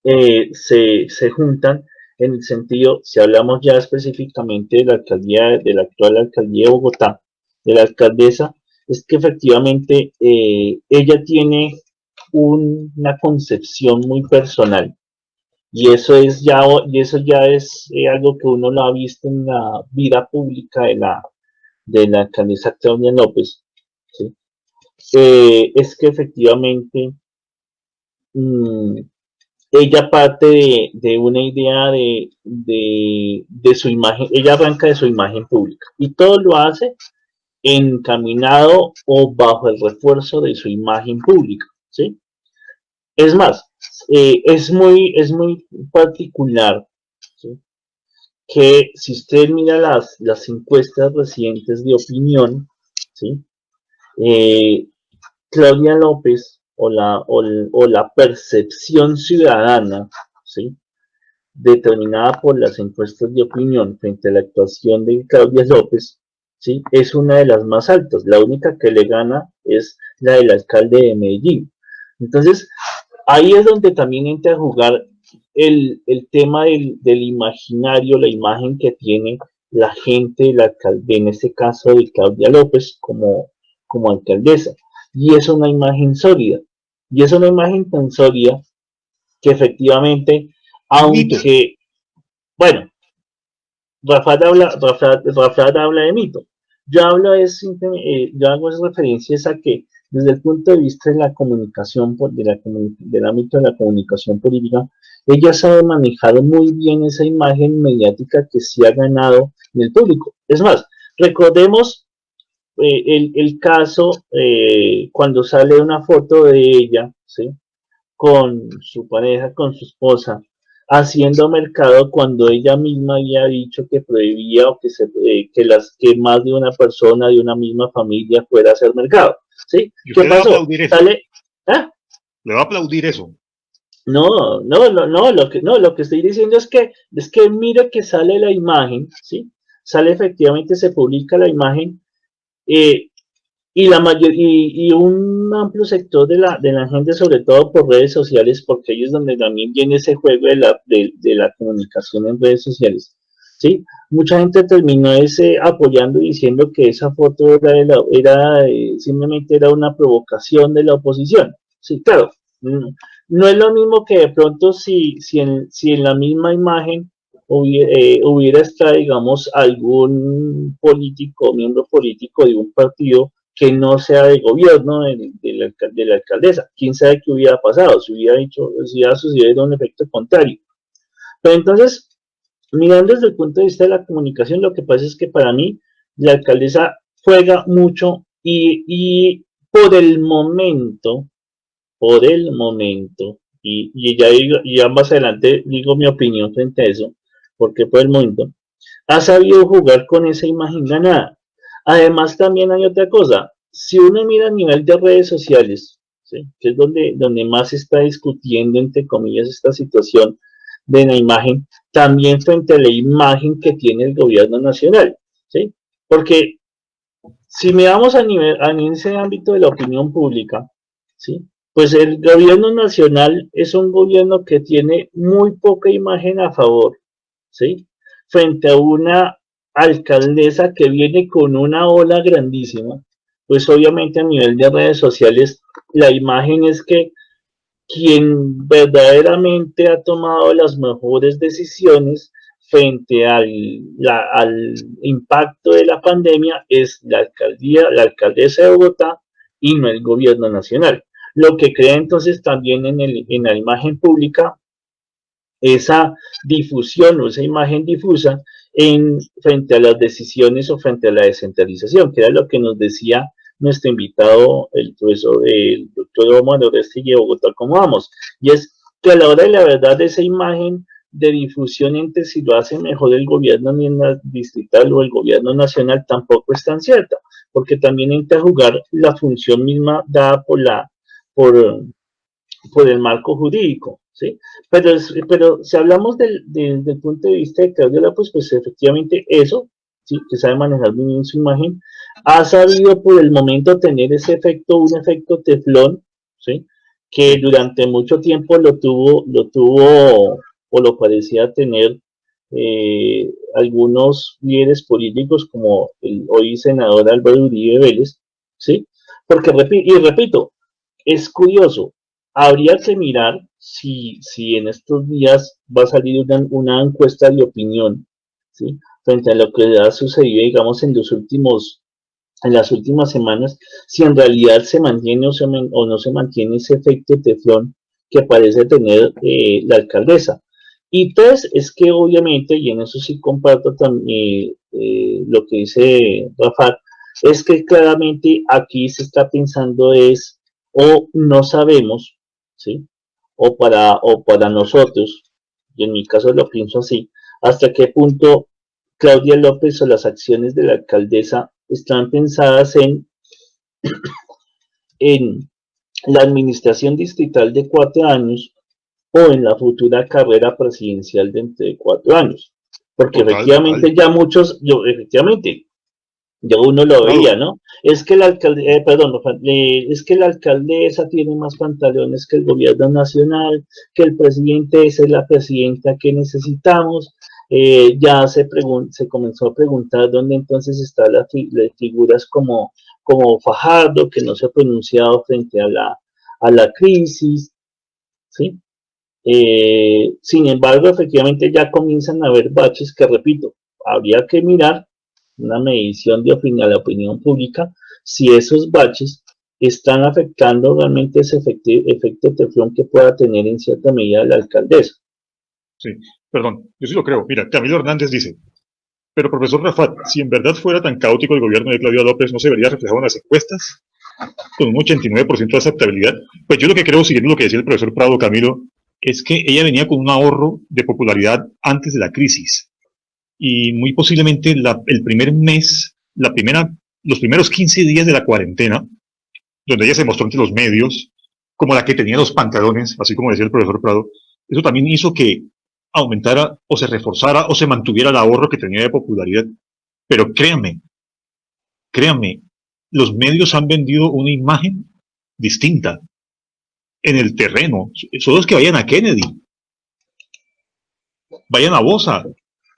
se juntan en el sentido, si hablamos ya específicamente de la actual alcaldía de Bogotá, de la alcaldesa, es que efectivamente ella tiene una concepción muy personal. Y eso ya es algo que uno lo ha visto en la vida pública de la alcaldesa Claudia López, ¿sí? Es que efectivamente ella parte de una idea de su imagen, ella arranca de su imagen pública y todo lo hace encaminado o bajo el refuerzo de su imagen pública, ¿sí? Es más, es muy particular, ¿sí? Que si usted mira las encuestas recientes de opinión, ¿sí? Claudia López o la percepción ciudadana, ¿sí? Determinada por las encuestas de opinión frente a la actuación de Claudia López, ¿sí? Es una de las más altas. La única que le gana es la del alcalde de Medellín. Entonces, ahí es donde también entra a jugar el tema del imaginario, la imagen que tiene la gente, en este caso de Claudia López como alcaldesa. Y es una imagen sólida. Y es una imagen tan sólida que efectivamente, aunque, bueno, Rafael habla de mito. Yo hago referencias a que desde el punto de vista de la comunicación, del ámbito de la comunicación política, ella sabe manejar muy bien esa imagen mediática que sí ha ganado en el público. Es más, recordemos el caso cuando sale una foto de ella, ¿sí? Con su pareja, con su esposa, haciendo mercado cuando ella misma había dicho que prohibía o que más de una persona de una misma familia fuera a hacer mercado, ¿sí? ¿Qué pasó? ¿Sale? ¿Ah? ¿Le va a aplaudir eso? No, lo que estoy diciendo es que mire que sale la imagen, ¿sí? Sale efectivamente, se publica la imagen, y un amplio sector de la gente, sobre todo por redes sociales, porque ahí es donde también viene ese juego de la comunicación en redes sociales, ¿sí? Mucha gente terminó apoyando y diciendo que esa foto simplemente era una provocación de la oposición, ¿sí? Claro, no es lo mismo que de pronto si en la misma imagen hubiera estado, digamos, algún miembro político de un partido que no sea de gobierno de la alcaldesa. ¿Quién sabe qué hubiera pasado? Si hubiera sucedido un efecto contrario. Pero entonces, mirando desde el punto de vista de la comunicación, lo que pasa es que para mí la alcaldesa juega mucho y por el momento, y ya más adelante digo mi opinión frente a eso, porque por el momento ha sabido jugar con esa imagen ganada. Además, también hay otra cosa. Si uno mira a nivel de redes sociales, ¿sí? Que es donde más se está discutiendo, entre comillas, esta situación de la imagen, también frente a la imagen que tiene el gobierno nacional, ¿sí? Porque si miramos a ese ámbito de la opinión pública, ¿sí? Pues el gobierno nacional es un gobierno que tiene muy poca imagen a favor, ¿sí? Frente a una alcaldesa que viene con una ola grandísima, pues obviamente a nivel de redes sociales la imagen es que quien verdaderamente ha tomado las mejores decisiones frente al impacto de la pandemia es la alcaldía, la alcaldesa de Bogotá y no el gobierno nacional. Lo que crea entonces también en la imagen pública esa difusión o esa imagen difusa frente a las decisiones o frente a la descentralización, que era lo que nos decía nuestro invitado, el profesor, el doctor Omar Oresti de Bogotá, ¿cómo vamos? Y es que a la hora de la verdad esa imagen de difusión entre si lo hace mejor el gobierno distrital o el gobierno nacional tampoco es tan cierta, porque también entra a jugar la función misma dada por, por el marco jurídico, ¿sí? Pero si hablamos del punto de vista de Claudia López, pues efectivamente eso, ¿sí? Que sabe manejar muy bien su imagen, ha sabido por el momento tener ese efecto, un efecto teflón, ¿sí? Que durante mucho tiempo lo tuvo o lo parecía tener algunos líderes políticos como el hoy senador Álvaro Uribe Vélez, ¿sí? Porque, y repito, es curioso, habría que mirar si en estos días va a salir una encuesta de opinión, ¿sí? Frente a lo que ha sucedido, digamos, en las últimas semanas, si en realidad se mantiene o no se mantiene ese efecto teflón que parece tener la alcaldesa. Y tres, es que obviamente, y en eso sí comparto también lo que dice Rafa, es que claramente aquí se está pensando es, o no sabemos, ¿sí? O para nosotros, y en mi caso lo pienso así, hasta qué punto Claudia López o las acciones de la alcaldesa están pensadas en la administración distrital de 4 años o en la futura carrera presidencial de entre 4 años. Porque Total, efectivamente total. ya muchos, efectivamente, ya uno lo veía, Prado, ¿no? Es que es que la alcaldesa tiene más pantalones que el gobierno nacional, que el presidente es la presidenta que necesitamos. Ya se comenzó a preguntar dónde entonces están las figuras como Fajardo, que no se ha pronunciado frente a la crisis, ¿sí? Sin embargo, efectivamente ya comienzan a haber baches que, repito, habría que mirar una medición de opinión a la opinión pública si esos baches están afectando realmente ese efecto teflón que pueda tener en cierta medida la alcaldesa. sí, perdón, yo sí lo creo. Mira, Camilo Hernández dice, pero profesor Rafat, si en verdad fuera tan caótico el gobierno de Claudia López, ¿no se vería reflejado en las encuestas? Con un 89% de aceptabilidad. Pues yo lo que creo, siguiendo lo que decía el profesor Prado, Camilo, es que ella venía con un ahorro de popularidad antes de la crisis. Y muy posiblemente el primer mes, los primeros 15 días de la cuarentena, donde ella se mostró ante los medios como la que tenía los pantalones, así como decía el profesor Prado, eso también hizo que aumentara o se reforzara o se mantuviera el ahorro que tenía de popularidad. Pero créanme, los medios han vendido una imagen distinta en el terreno. Son los que vayan a Kennedy, vayan a Bosa,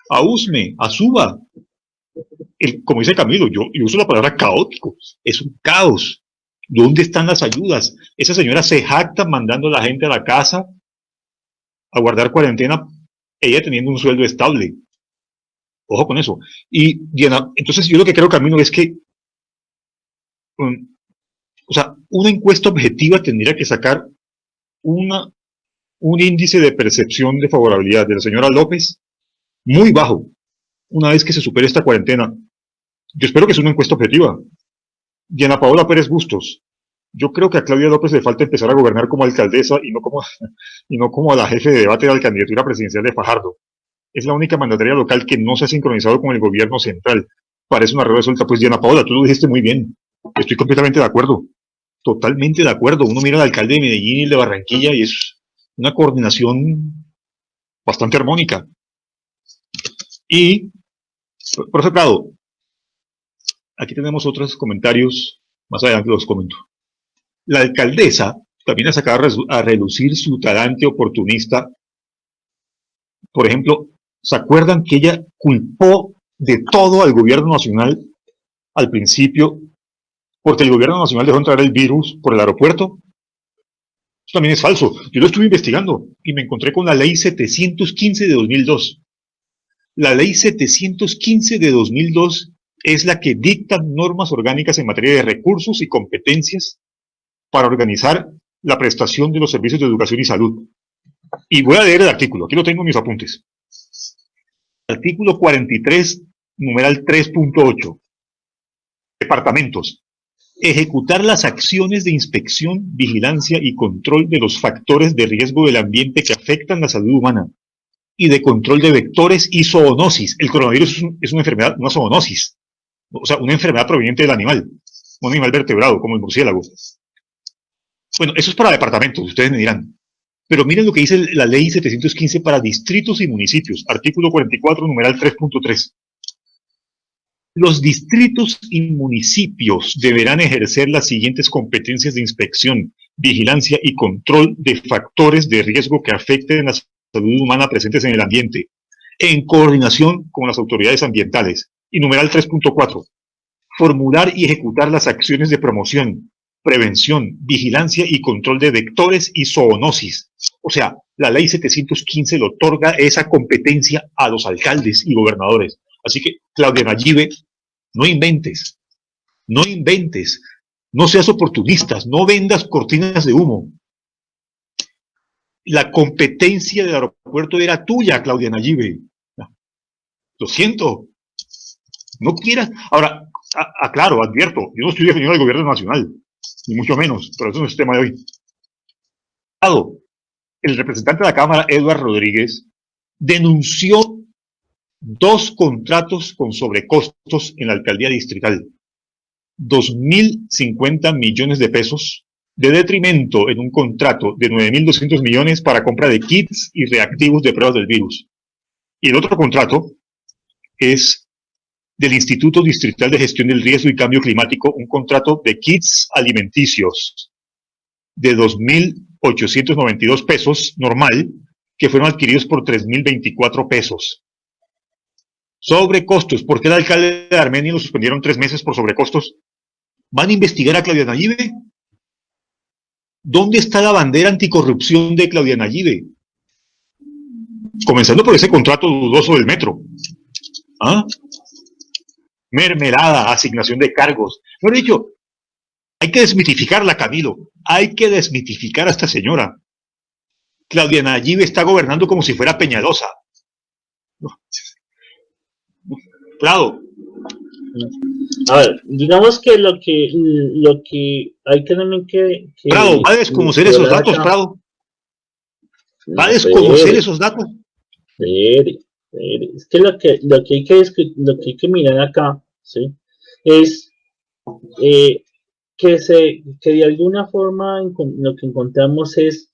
a Usme, a Suba. Como dice Camilo, yo uso la palabra caótico, es un caos. ¿Dónde están las ayudas? Esa señora se jacta mandando a la gente a la casa a guardar cuarentena, ella teniendo un sueldo estable. Ojo con eso. Y Diana, entonces yo lo que creo, Camilo, es que o sea, una encuesta objetiva tendría que sacar una, un índice de percepción de favorabilidad de la señora López muy bajo una vez que se supere esta cuarentena. Yo espero que sea una encuesta objetiva. Diana Paola Pérez Bustos. Yo creo que a Claudia López le falta empezar a gobernar como alcaldesa y no como a la jefe de debate de la candidatura presidencial de Fajardo. Es la única mandataria local que no se ha sincronizado con el gobierno central. Parece una rueda suelta. Pues Diana Paola, tú lo dijiste muy bien. Estoy completamente de acuerdo. Totalmente de acuerdo. Uno mira al alcalde de Medellín y el de Barranquilla y es una coordinación bastante armónica. Y, por ejemplo, aquí tenemos otros comentarios, más adelante los comento. La alcaldesa también ha sacado a relucir su talante oportunista. Por ejemplo, ¿se acuerdan que ella culpó de todo al gobierno nacional al principio porque el gobierno nacional dejó entrar el virus por el aeropuerto? Eso también es falso. Yo lo estuve investigando y me encontré con la ley 715 de 2002. La ley 715 de 2002 es la que dicta normas orgánicas en materia de recursos y competencias para organizar la prestación de los servicios de educación y salud. Y voy a leer el artículo, aquí lo tengo en mis apuntes. Artículo 43, numeral 3.8. Departamentos. Ejecutar las acciones de inspección, vigilancia y control de los factores de riesgo del ambiente que afectan la salud humana y de control de vectores y zoonosis. El coronavirus es una enfermedad, una zoonosis, o sea, una enfermedad proveniente del animal, un animal vertebrado como el murciélago. Bueno, eso es para departamentos, ustedes me dirán. Pero miren lo que dice la ley 715 para distritos y municipios, artículo 44, numeral 3.3. Los distritos y municipios deberán ejercer las siguientes competencias de inspección, vigilancia y control de factores de riesgo que afecten la salud humana presentes en el ambiente, en coordinación con las autoridades ambientales. Y numeral 3.4. Formular y ejecutar las acciones de promoción, prevención, vigilancia y control de vectores y zoonosis. O sea, la ley 715 le otorga esa competencia a los alcaldes y gobernadores. Así que, Claudia Nayibe, no inventes, no seas oportunista, no vendas cortinas de humo. La competencia del aeropuerto era tuya, Claudia Nayibe. Lo siento, no quieras. Ahora, aclaro, advierto, yo no estoy defendiendo al gobierno nacional, ni mucho menos, pero eso no es el tema de hoy. El representante de la Cámara, Eduardo Rodríguez, denunció 2 contratos con sobrecostos en la alcaldía distrital. 2.050 millones de pesos de detrimento en un contrato de 9.200 millones para compra de kits y reactivos de pruebas del virus. Y el otro contrato es del Instituto Distrital de Gestión del Riesgo y Cambio Climático, un contrato de kits alimenticios de 2.892 pesos normal, que fueron adquiridos por 3.024 pesos. Sobrecostos. ¿Por qué el alcalde de Armenia lo suspendieron 3 meses por sobrecostos? ¿Van a investigar a Claudia Nayibe? ¿Dónde está la bandera anticorrupción de Claudia Nayibe? Comenzando por ese contrato dudoso del metro. ¿Ah? Mermelada, asignación de cargos. Mejor dicho, hay que desmitificarla, Camilo. Hay que desmitificar a esta señora. Claudia Nayibe está gobernando como si fuera Peñalosa. Claro. A ver, digamos que lo que hay que también que Prado, ¿va a desconocer esos datos, Prado? ¿Va a desconocer esos datos? Es que lo que hay que mirar acá, ¿sí? Es que de alguna forma lo que encontramos es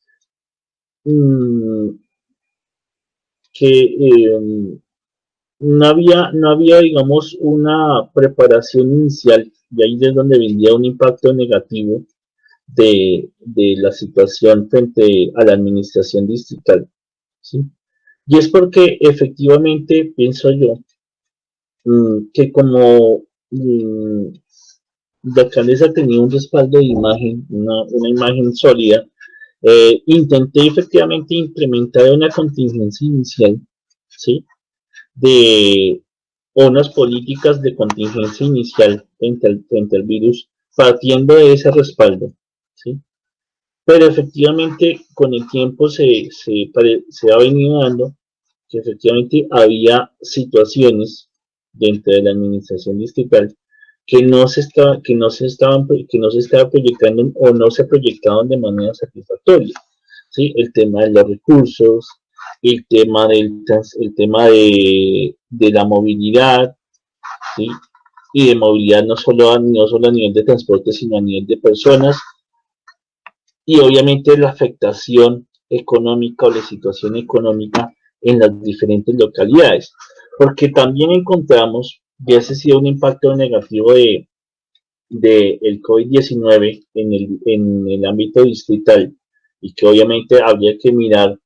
que no había, digamos, una preparación inicial, y ahí es donde vendría un impacto negativo de la situación frente a la administración distrital, ¿sí? Y es porque efectivamente pienso yo que como la alcaldesa tenía un respaldo de imagen, una imagen sólida, intenté efectivamente implementar una contingencia inicial, ¿sí? De unas políticas de contingencia inicial frente al virus, partiendo de ese respaldo, ¿sí? Pero efectivamente con el tiempo se ha venido dando que efectivamente había situaciones dentro de la administración distrital que no se estaba proyectando o no se proyectaban de manera satisfactoria, ¿sí? El tema de los recursos, el tema de la movilidad, ¿sí? Y de movilidad no solo a nivel de transporte, sino a nivel de personas, y obviamente la afectación económica o la situación económica en las diferentes localidades, porque también encontramos y ese ha sido un impacto negativo de el COVID-19 en el ámbito distrital, y que obviamente habría que mirar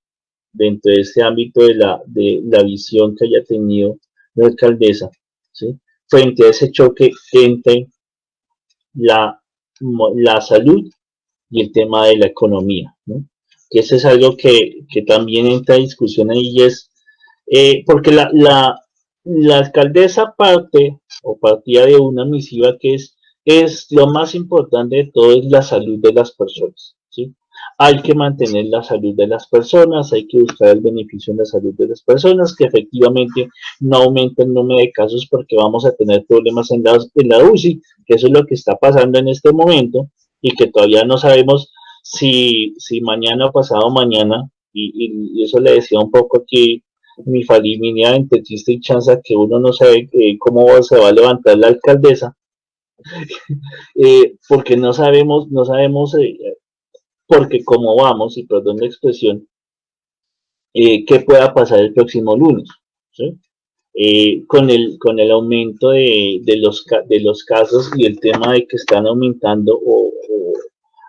dentro de ese ámbito de la visión que haya tenido la alcaldesa, ¿sí?, frente a ese choque entre la salud y el tema de la economía, ¿no? Que eso es algo que también entra en discusión ahí, y es porque la alcaldesa partía de una misiva que es lo más importante de todo, es la salud de las personas, ¿sí? Hay que mantener la salud de las personas, hay que buscar el beneficio en la salud de las personas, que efectivamente no aumente el número de casos porque vamos a tener problemas en la UCI, que eso es lo que está pasando en este momento, y que todavía no sabemos si mañana o pasado mañana, y eso le decía un poco aquí mi familia entre chiste y chanza, que uno no sabe cómo se va a levantar la alcaldesa, porque no sabemos, porque cómo vamos, y perdón la expresión, qué pueda pasar el próximo lunes, ¿sí? Con el aumento de los casos, y el tema de que están aumentando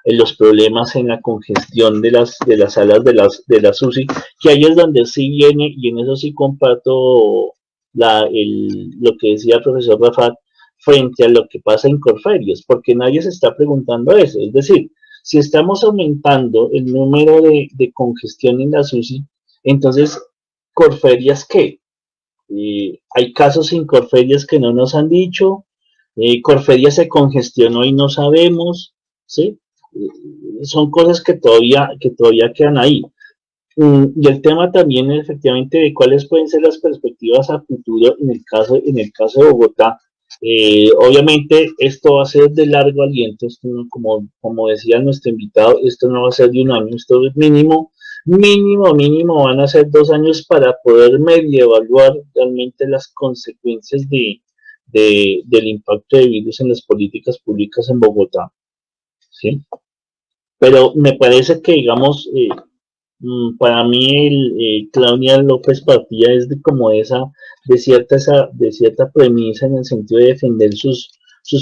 los problemas en la congestión de las salas de las UCI, que ahí es donde sí viene, y en eso sí comparto lo que decía el profesor Rafat frente a lo que pasa en Corferias, porque nadie se está preguntando eso. Es decir, si estamos aumentando el número de congestión en las UCI, entonces, ¿Corferias qué? Hay casos en Corferias que no nos han dicho, Corferias se congestionó y no sabemos, ¿sí? Son cosas que todavía quedan ahí. Y el tema también, efectivamente, de cuáles pueden ser las perspectivas a futuro en el caso de Bogotá. Obviamente esto va a ser de largo aliento, esto no, como decía nuestro invitado, esto no va a ser de un año, esto es mínimo van a ser 2 años para poder medio evaluar realmente las consecuencias del impacto de virus en las políticas públicas en Bogotá, ¿sí? Pero me parece que, digamos, para mí Claudia López partía es de cierta premisa, en el sentido de defender sus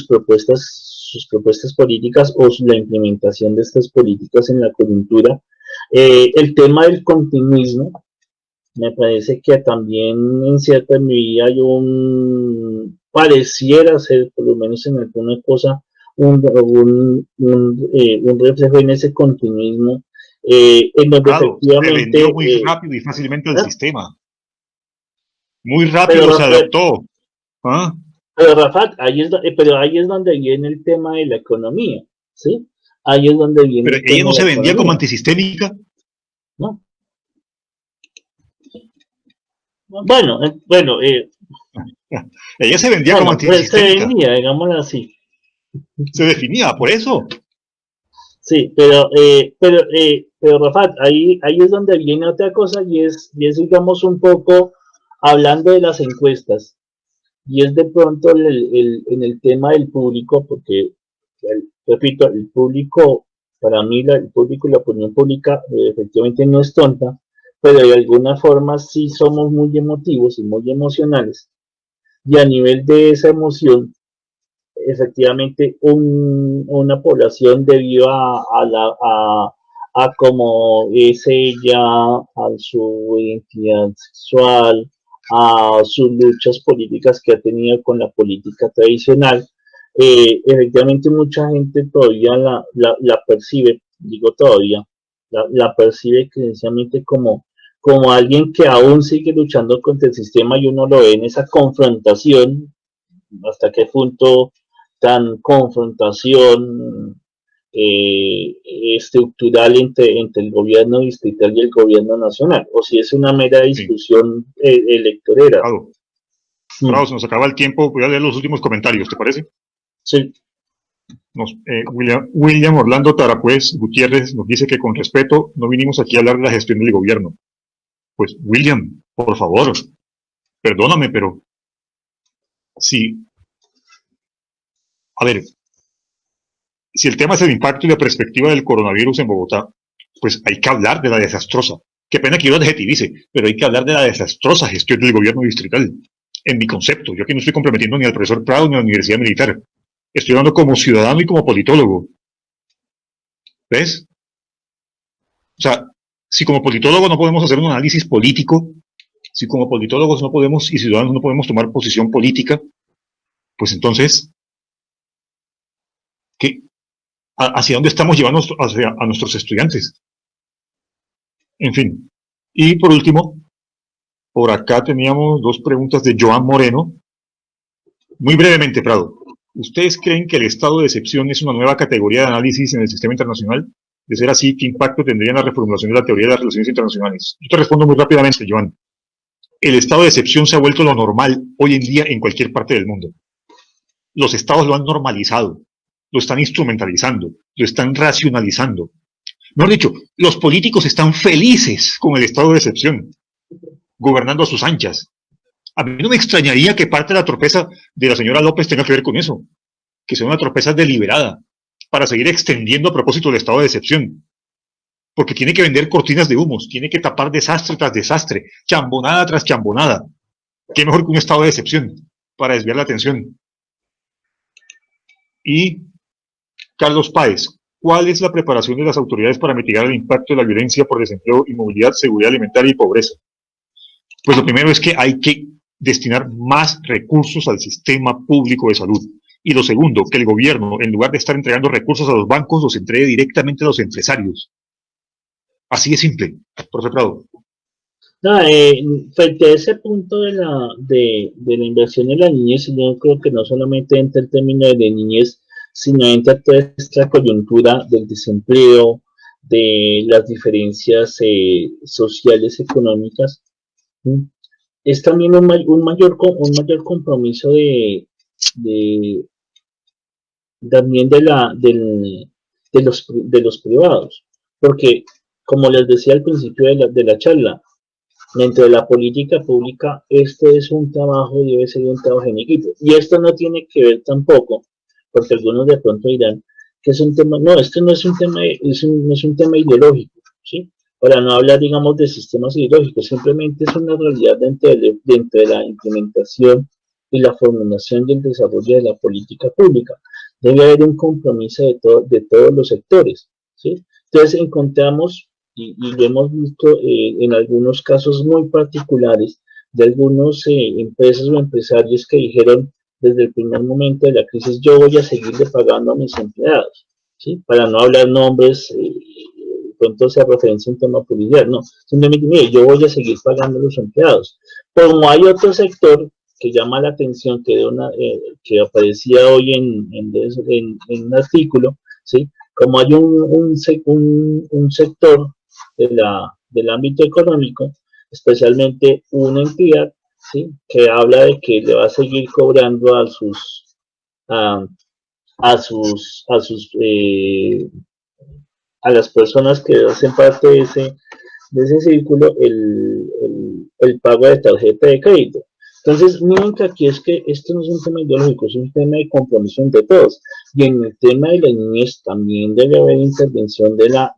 propuestas políticas, o la implementación de estas políticas en la coyuntura. El tema del continuismo, me parece que también en cierta medida pareciera ser, por lo menos en alguna cosa, un reflejo en ese continuismo, en donde efectivamente... Se vendió muy rápido y fácilmente al sistema. Muy rápido pero, se adaptó. ¿Ah? Pero Rafat, ahí es donde viene el tema de la economía, ¿sí? Ahí es donde viene Pero el tema ella no de se la vendía economía, como antisistémica. ¿no? Bueno, Ella se vendía como pues se antisistémica. venía, digámoslo así. Se definía por eso. Sí, pero Rafat, ahí es donde viene otra cosa, y es digamos un poco hablando de las encuestas, y es de pronto en el tema del público, porque, repito, el público, para mí el público y la opinión pública efectivamente no es tonta, pero de alguna forma sí somos muy emotivos y muy emocionales, y a nivel de esa emoción, efectivamente una población, debido a cómo es ella, a su identidad sexual, a sus luchas políticas que ha tenido con la política tradicional, efectivamente mucha gente todavía la percibe, digo todavía, la percibe creencialmente como alguien que aún sigue luchando contra el sistema, y uno lo ve en esa confrontación, hasta qué punto tan confrontación estructural entre el gobierno distrital y el gobierno nacional, o si es una mera discusión electorera. Bravo, se nos acaba el tiempo. Voy a leer los últimos comentarios, ¿te parece? Sí. William Orlando Tarapuez Gutiérrez nos dice que, con respeto, no vinimos aquí a hablar de la gestión del gobierno. Pues, William, por favor, perdóname, pero sí. A ver, si el tema es el impacto y la perspectiva del coronavirus en Bogotá, pues hay que hablar de la desastrosa. Qué pena que yo lo adjetivice, pero hay que hablar de la desastrosa gestión del gobierno distrital. en mi concepto. Yo aquí no estoy comprometiendo ni al profesor Prado ni a la Universidad Militar. Estoy hablando como ciudadano y como politólogo. ¿Ves? O sea, si como politólogo no podemos hacer un análisis político, si como politólogos no podemos y ciudadanos no podemos tomar posición política, pues entonces, ¿hacia dónde estamos llevando a nuestros estudiantes? En fin. Y por último, por acá teníamos dos preguntas de Joan Moreno. Muy brevemente, Prado. ¿Ustedes creen que el estado de excepción es una nueva categoría de análisis en el sistema internacional? De ser así, ¿qué impacto tendría en la reformulación de la teoría de las relaciones internacionales? Yo te respondo muy rápidamente, Joan. El estado de excepción se ha vuelto lo normal hoy en día en cualquier parte del mundo. Los estados lo han normalizado, lo están instrumentalizando, lo están racionalizando. Mejor dicho, los políticos están felices con el estado de excepción, gobernando a sus anchas. A mí no me extrañaría que parte de la torpeza de la señora López tenga que ver con eso, que sea una torpeza deliberada, para seguir extendiendo a propósito del estado de excepción. Porque tiene que vender cortinas de humos, tiene que tapar desastre tras desastre, chambonada tras chambonada. ¿Qué mejor que un estado de excepción para desviar la atención? Y Carlos Páez, ¿cuál es la preparación de las autoridades para mitigar el impacto de la violencia por desempleo, inmovilidad, seguridad alimentaria y pobreza? Pues lo primero es que hay que destinar más recursos al sistema público de salud. Y lo segundo, que el gobierno, en lugar de estar entregando recursos a los bancos, los entregue directamente a los empresarios. Así de simple, profesor Prado. Frente a ese punto de la inversión en la niñez, yo creo que no solamente entra el término de niñez, sino entra toda esta coyuntura del desempleo, de las diferencias sociales, económicas. Es también un mayor compromiso también de los privados, porque como les decía al principio de la charla, dentro de la política pública, esto es un trabajo, debe ser un trabajo en equipo. Y esto no tiene que ver tampoco, porque algunos de pronto dirán que es un tema, no, esto no es un tema, no es un tema ideológico, ¿sí? Para no hablar, digamos, de sistemas ideológicos, simplemente es una realidad dentro de la implementación y la formulación y el desarrollo de la política pública. Debe haber un compromiso de todos los sectores, ¿sí? Entonces encontramos y lo hemos visto en algunos casos muy particulares de algunas empresas o empresarios que dijeron desde el primer momento de la crisis, yo voy a seguirle pagando a mis empleados, ¿sí? Para no hablar nombres, pronto se referencia a un tema policial, no, simplemente, mire, yo voy a seguir pagando a los empleados. Como hay otro sector que llama la atención, que aparecía hoy en un artículo, ¿sí? Como hay un sector del ámbito económico, especialmente una entidad, ¿sí? Que habla de que le va a seguir cobrando a las personas que hacen parte de ese círculo el pago de tarjeta de crédito. Entonces, miren que aquí es que esto no es un tema ideológico, es un tema de compromiso entre todos. Y en el tema de la niñez también debe haber intervención de las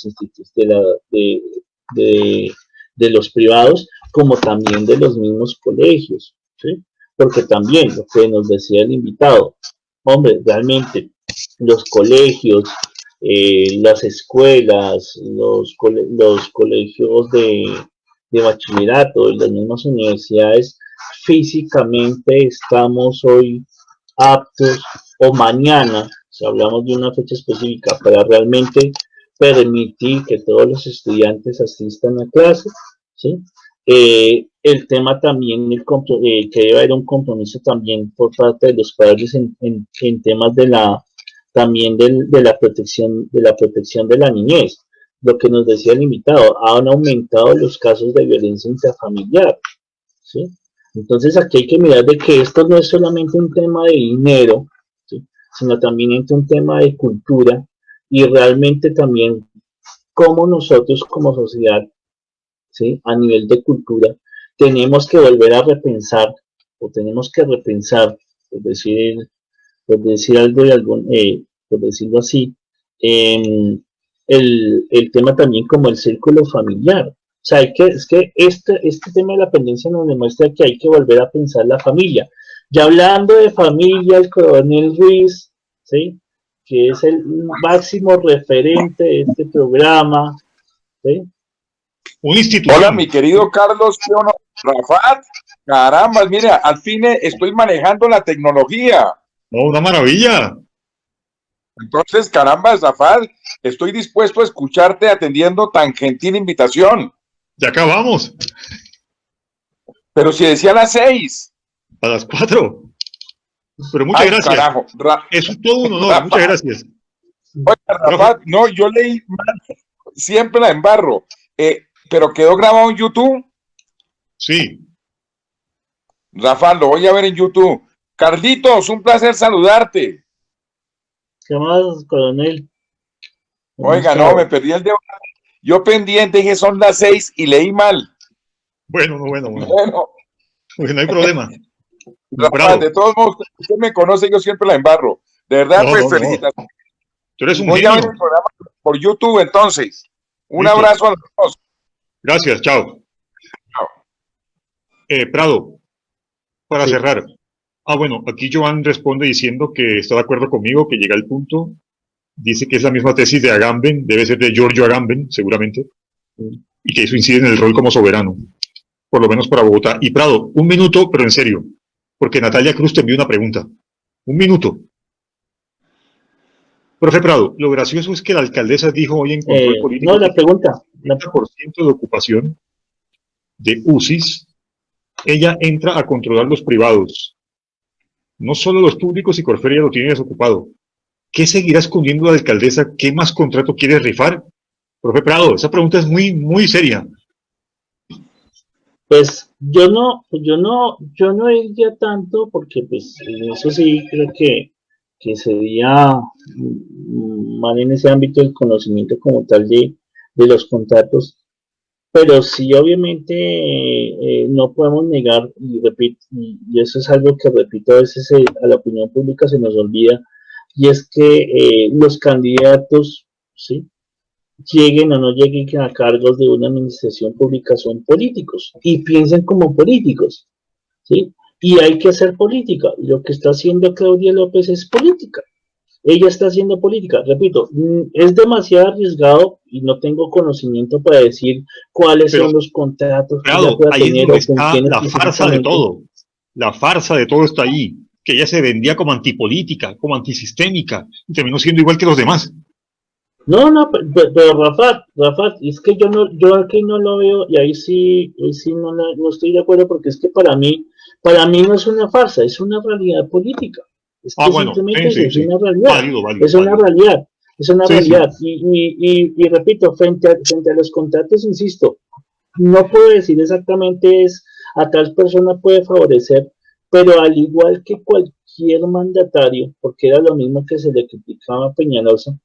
instituciones, de los privados, como también de los mismos colegios, ¿sí? Porque también, lo que nos decía el invitado, hombre, realmente los colegios, las escuelas, los colegios de bachillerato y las mismas universidades, físicamente estamos hoy aptos, o mañana, si hablamos de una fecha específica, para realmente permitir que todos los estudiantes asistan a clases, ¿sí? El tema también, que debe haber un compromiso también por parte de los padres en temas también de la protección de la niñez. Lo que nos decía el invitado, han aumentado los casos de violencia intrafamiliar, ¿sí? Entonces aquí hay que mirar de que esto no es solamente un tema de dinero, ¿sí? Sino también es un tema de cultura y realmente también cómo nosotros como sociedad, ¿sí? A nivel de cultura, tenemos que volver a repensar, o tenemos que repensar, por decir algo por decirlo así, el tema también como el círculo familiar, sea, es que este tema de la pendencia nos demuestra que hay que volver a pensar la familia. Ya hablando de familia, el coronel Ruiz, ¿sí? Que es el máximo referente de este programa, ¿sí? Una institución. Hola, mi querido Carlos, ¿sí o no? Rafat, caramba, mira, al fin estoy manejando la tecnología. No, una maravilla. Entonces, caramba, Rafat, estoy dispuesto a escucharte atendiendo tan gentil invitación. Ya acabamos. Pero si decía a las 6. A las 4. Pero muchas gracias. Carajo. Es todo un honor. Rafa. Muchas gracias. Oye, Rafat, no, yo leí mal. Siempre la embarro. Pero quedó grabado en YouTube. Sí. Rafa, lo voy a ver en YouTube. Carlitos, un placer saludarte. ¿Qué más, coronel? Oiga, no, me perdí el debate. Yo pendiente, dije son las 6 y leí mal. Bueno. Bueno, Pues no hay problema. Rafa, de todos modos, usted me conoce, yo siempre la embarro. De verdad, No, pues no. felicitaciones. Tú eres un Voy a ver genio. el programa por YouTube entonces. Un Listo. abrazo a los dos. Gracias, chao. Prado, para Sí. cerrar. Bueno, aquí Joan responde diciendo que está de acuerdo conmigo, que llega al punto. Dice que es la misma tesis de Agamben, debe ser de Giorgio Agamben, seguramente, y que eso incide en el rol como soberano, por lo menos para Bogotá. Y Prado, un minuto, pero en serio, porque Natalia Cruz te envió una pregunta. Un minuto. Profe Prado, lo gracioso es que la alcaldesa dijo hoy en Control Político No, la pregunta. que el 30% de ocupación de UCIs, ella entra a controlar los privados. No solo los públicos y Corferia lo tiene desocupado. ¿Qué seguirá escondiendo la alcaldesa? ¿Qué más contrato quiere rifar? Profe Prado, esa pregunta es muy, muy seria. Pues yo no iría tanto porque pues eso sí creo que sería mal en ese ámbito el conocimiento como tal de los contratos, pero sí obviamente no podemos negar, y repito, y eso es algo que repito a veces a la opinión pública se nos olvida, y es que los candidatos, ¿sí?, lleguen o no lleguen a cargos de una administración pública son políticos y piensen como políticos, ¿sí? Y hay que hacer política. Lo que está haciendo Claudia López es política. Ella está haciendo política. Repito, es demasiado arriesgado y no tengo conocimiento para decir cuáles son los contratos que ella pueda ahí es tener donde o con está quiénes la farsa de específicamente. todo. La farsa de todo está ahí. Que ella se vendía como antipolítica, como antisistémica, y terminó siendo igual que los demás. No, pero Rafa, es que yo aquí no lo veo y ahí sí no estoy de acuerdo porque es que para mí no es una farsa, es una realidad política. Es que Bueno, simplemente sí. es una realidad, Válido. es una realidad, es una Sí, realidad. Y repito, frente a los contratos, insisto, no puedo decir exactamente es a tal persona puede favorecer, pero al igual que cualquier mandatario, porque era lo mismo que se le criticaba a Peñalosa,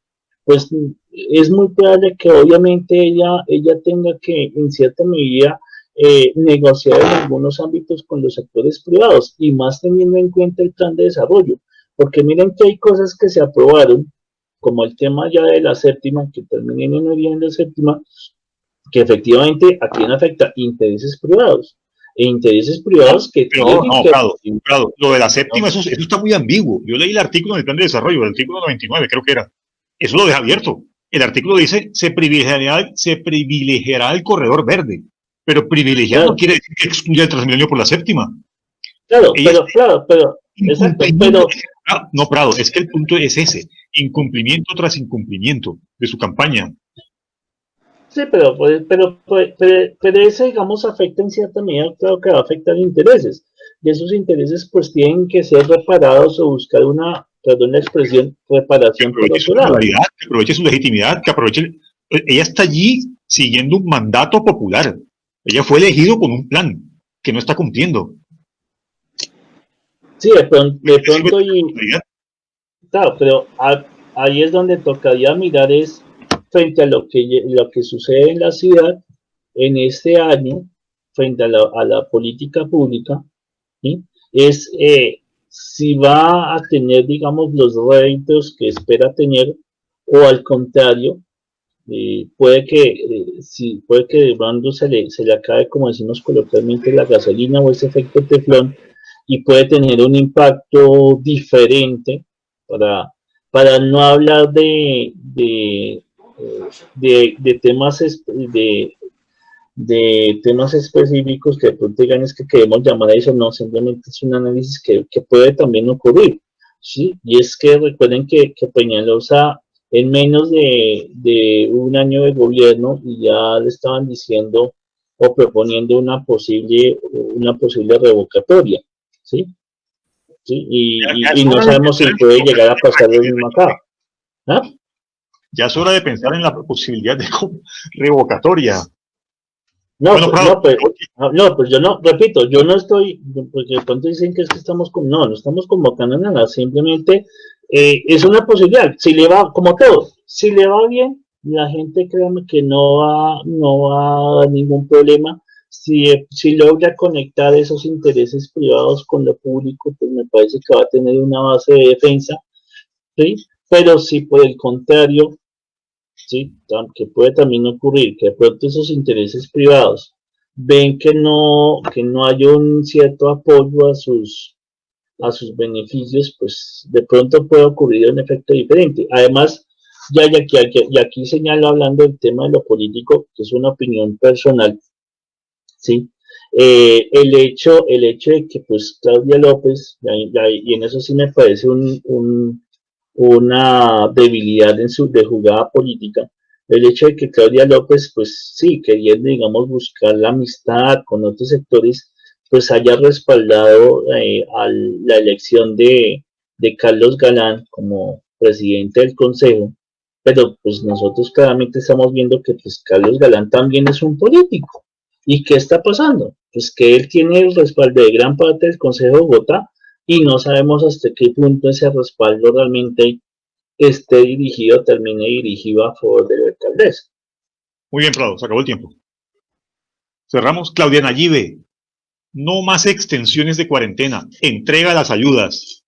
pues es muy probable que obviamente ella tenga que en cierta medida negociar en algunos ámbitos con los sectores privados y más teniendo en cuenta el plan de desarrollo, porque miren que hay cosas que se aprobaron, como el tema ya de la séptima, que terminen en origen de séptima, que efectivamente a quién afecta intereses privados, e intereses privados que tienen que... Prado, lo de la séptima, eso está muy ambiguo. Yo leí el artículo del plan de desarrollo, el artículo 99, creo que era. Eso lo deja abierto. El artículo dice, se privilegiará el corredor verde, pero privilegiar no quiere decir que excluya el Transmilenio por la séptima. Claro, exacto, pero... No, Prado, es que el punto es ese, incumplimiento tras incumplimiento de su campaña. Sí, pero ese, digamos, afecta en cierta medida, claro que va a afectar intereses. Y esos intereses, pues, tienen que ser reparados o buscar una, perdón la expresión, reparación por otro lado. Que aproveche su legitimidad, que aproveche. Ella está allí siguiendo un mandato popular. Ella fue elegido con un plan que no está cumpliendo. Sí, de pronto claro, pero ahí es donde tocaría mirar es frente a lo que sucede en la ciudad en este año, frente a la política pública, ¿sí? Es si va a tener, digamos, los réditos que espera tener, o al contrario, puede que de pronto se le acabe, como decimos coloquialmente, la gasolina o ese efecto teflón, y puede tener un impacto diferente para no hablar de temas de temas específicos que de pronto digan es que queremos llamar a eso, no, simplemente es un análisis que puede también ocurrir, ¿sí? Y es que recuerden que Peñalosa en menos de un año de gobierno y ya le estaban diciendo o proponiendo una posible revocatoria, ¿sí? ¿Sí? Y no sabemos si puede llegar a pasar lo mismo acá. ¿Ah? Ya es hora de pensar en la posibilidad de revocatoria. No, Bueno, Prado, pues yo no, repito, yo no estoy, porque de pronto dicen que es que estamos no estamos convocando nada, simplemente es una posibilidad, si le va, como todo, si le va bien, la gente créanme que no va a dar ningún problema, si logra conectar esos intereses privados con lo público, pues me parece que va a tener una base de defensa, ¿sí? Pero si por el contrario, ¿sí? Que puede también ocurrir que de pronto esos intereses privados ven que no hay un cierto apoyo a sus beneficios, pues de pronto puede ocurrir un efecto diferente. Además, y aquí señalo hablando del tema de lo político, que es una opinión personal, ¿sí? El hecho de que pues Claudia López, y en eso sí me parece una debilidad de jugada política, el hecho de que Claudia López, pues sí, queriendo, digamos, buscar la amistad con otros sectores, pues haya respaldado a la elección de Carlos Galán como presidente del Consejo, pero pues nosotros claramente estamos viendo que pues Carlos Galán también es un político. ¿Y qué está pasando? Pues que él tiene el respaldo de gran parte del Consejo de Bogotá y no sabemos hasta qué punto ese respaldo realmente esté dirigido, termine dirigido a favor de la alcaldesa. muy bien, Prado, se acabó el tiempo. Cerramos. Claudia Nayibe, no más extensiones de cuarentena, entrega las ayudas.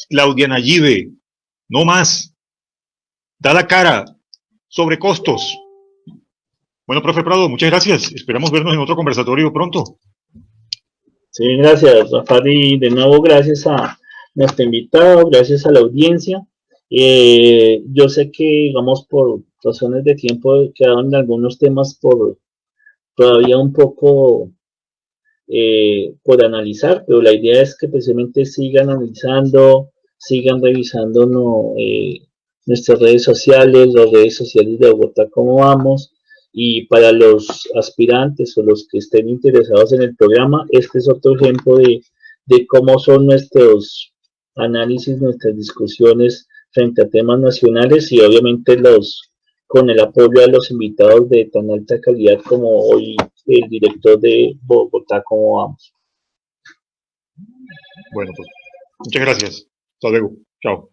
Claudia Nayibe, no más. Da la cara sobre costos. Bueno, profe Prado, muchas gracias. Esperamos vernos en otro conversatorio pronto. Sí, gracias, Rafael, y de nuevo gracias a nuestro invitado, gracias a la audiencia. Yo sé que, digamos, por razones de tiempo quedaron algunos temas por todavía un poco por analizar, pero la idea es que precisamente sigan analizando, sigan revisando nuestras redes sociales, las redes sociales de Bogotá, cómo vamos. Y para los aspirantes o los que estén interesados en el programa, este es otro ejemplo de cómo son nuestros análisis, nuestras discusiones frente a temas nacionales y obviamente con el apoyo de los invitados de tan alta calidad como hoy el director de Bogotá, ¿cómo vamos? Bueno, pues muchas gracias. Hasta luego. Chao.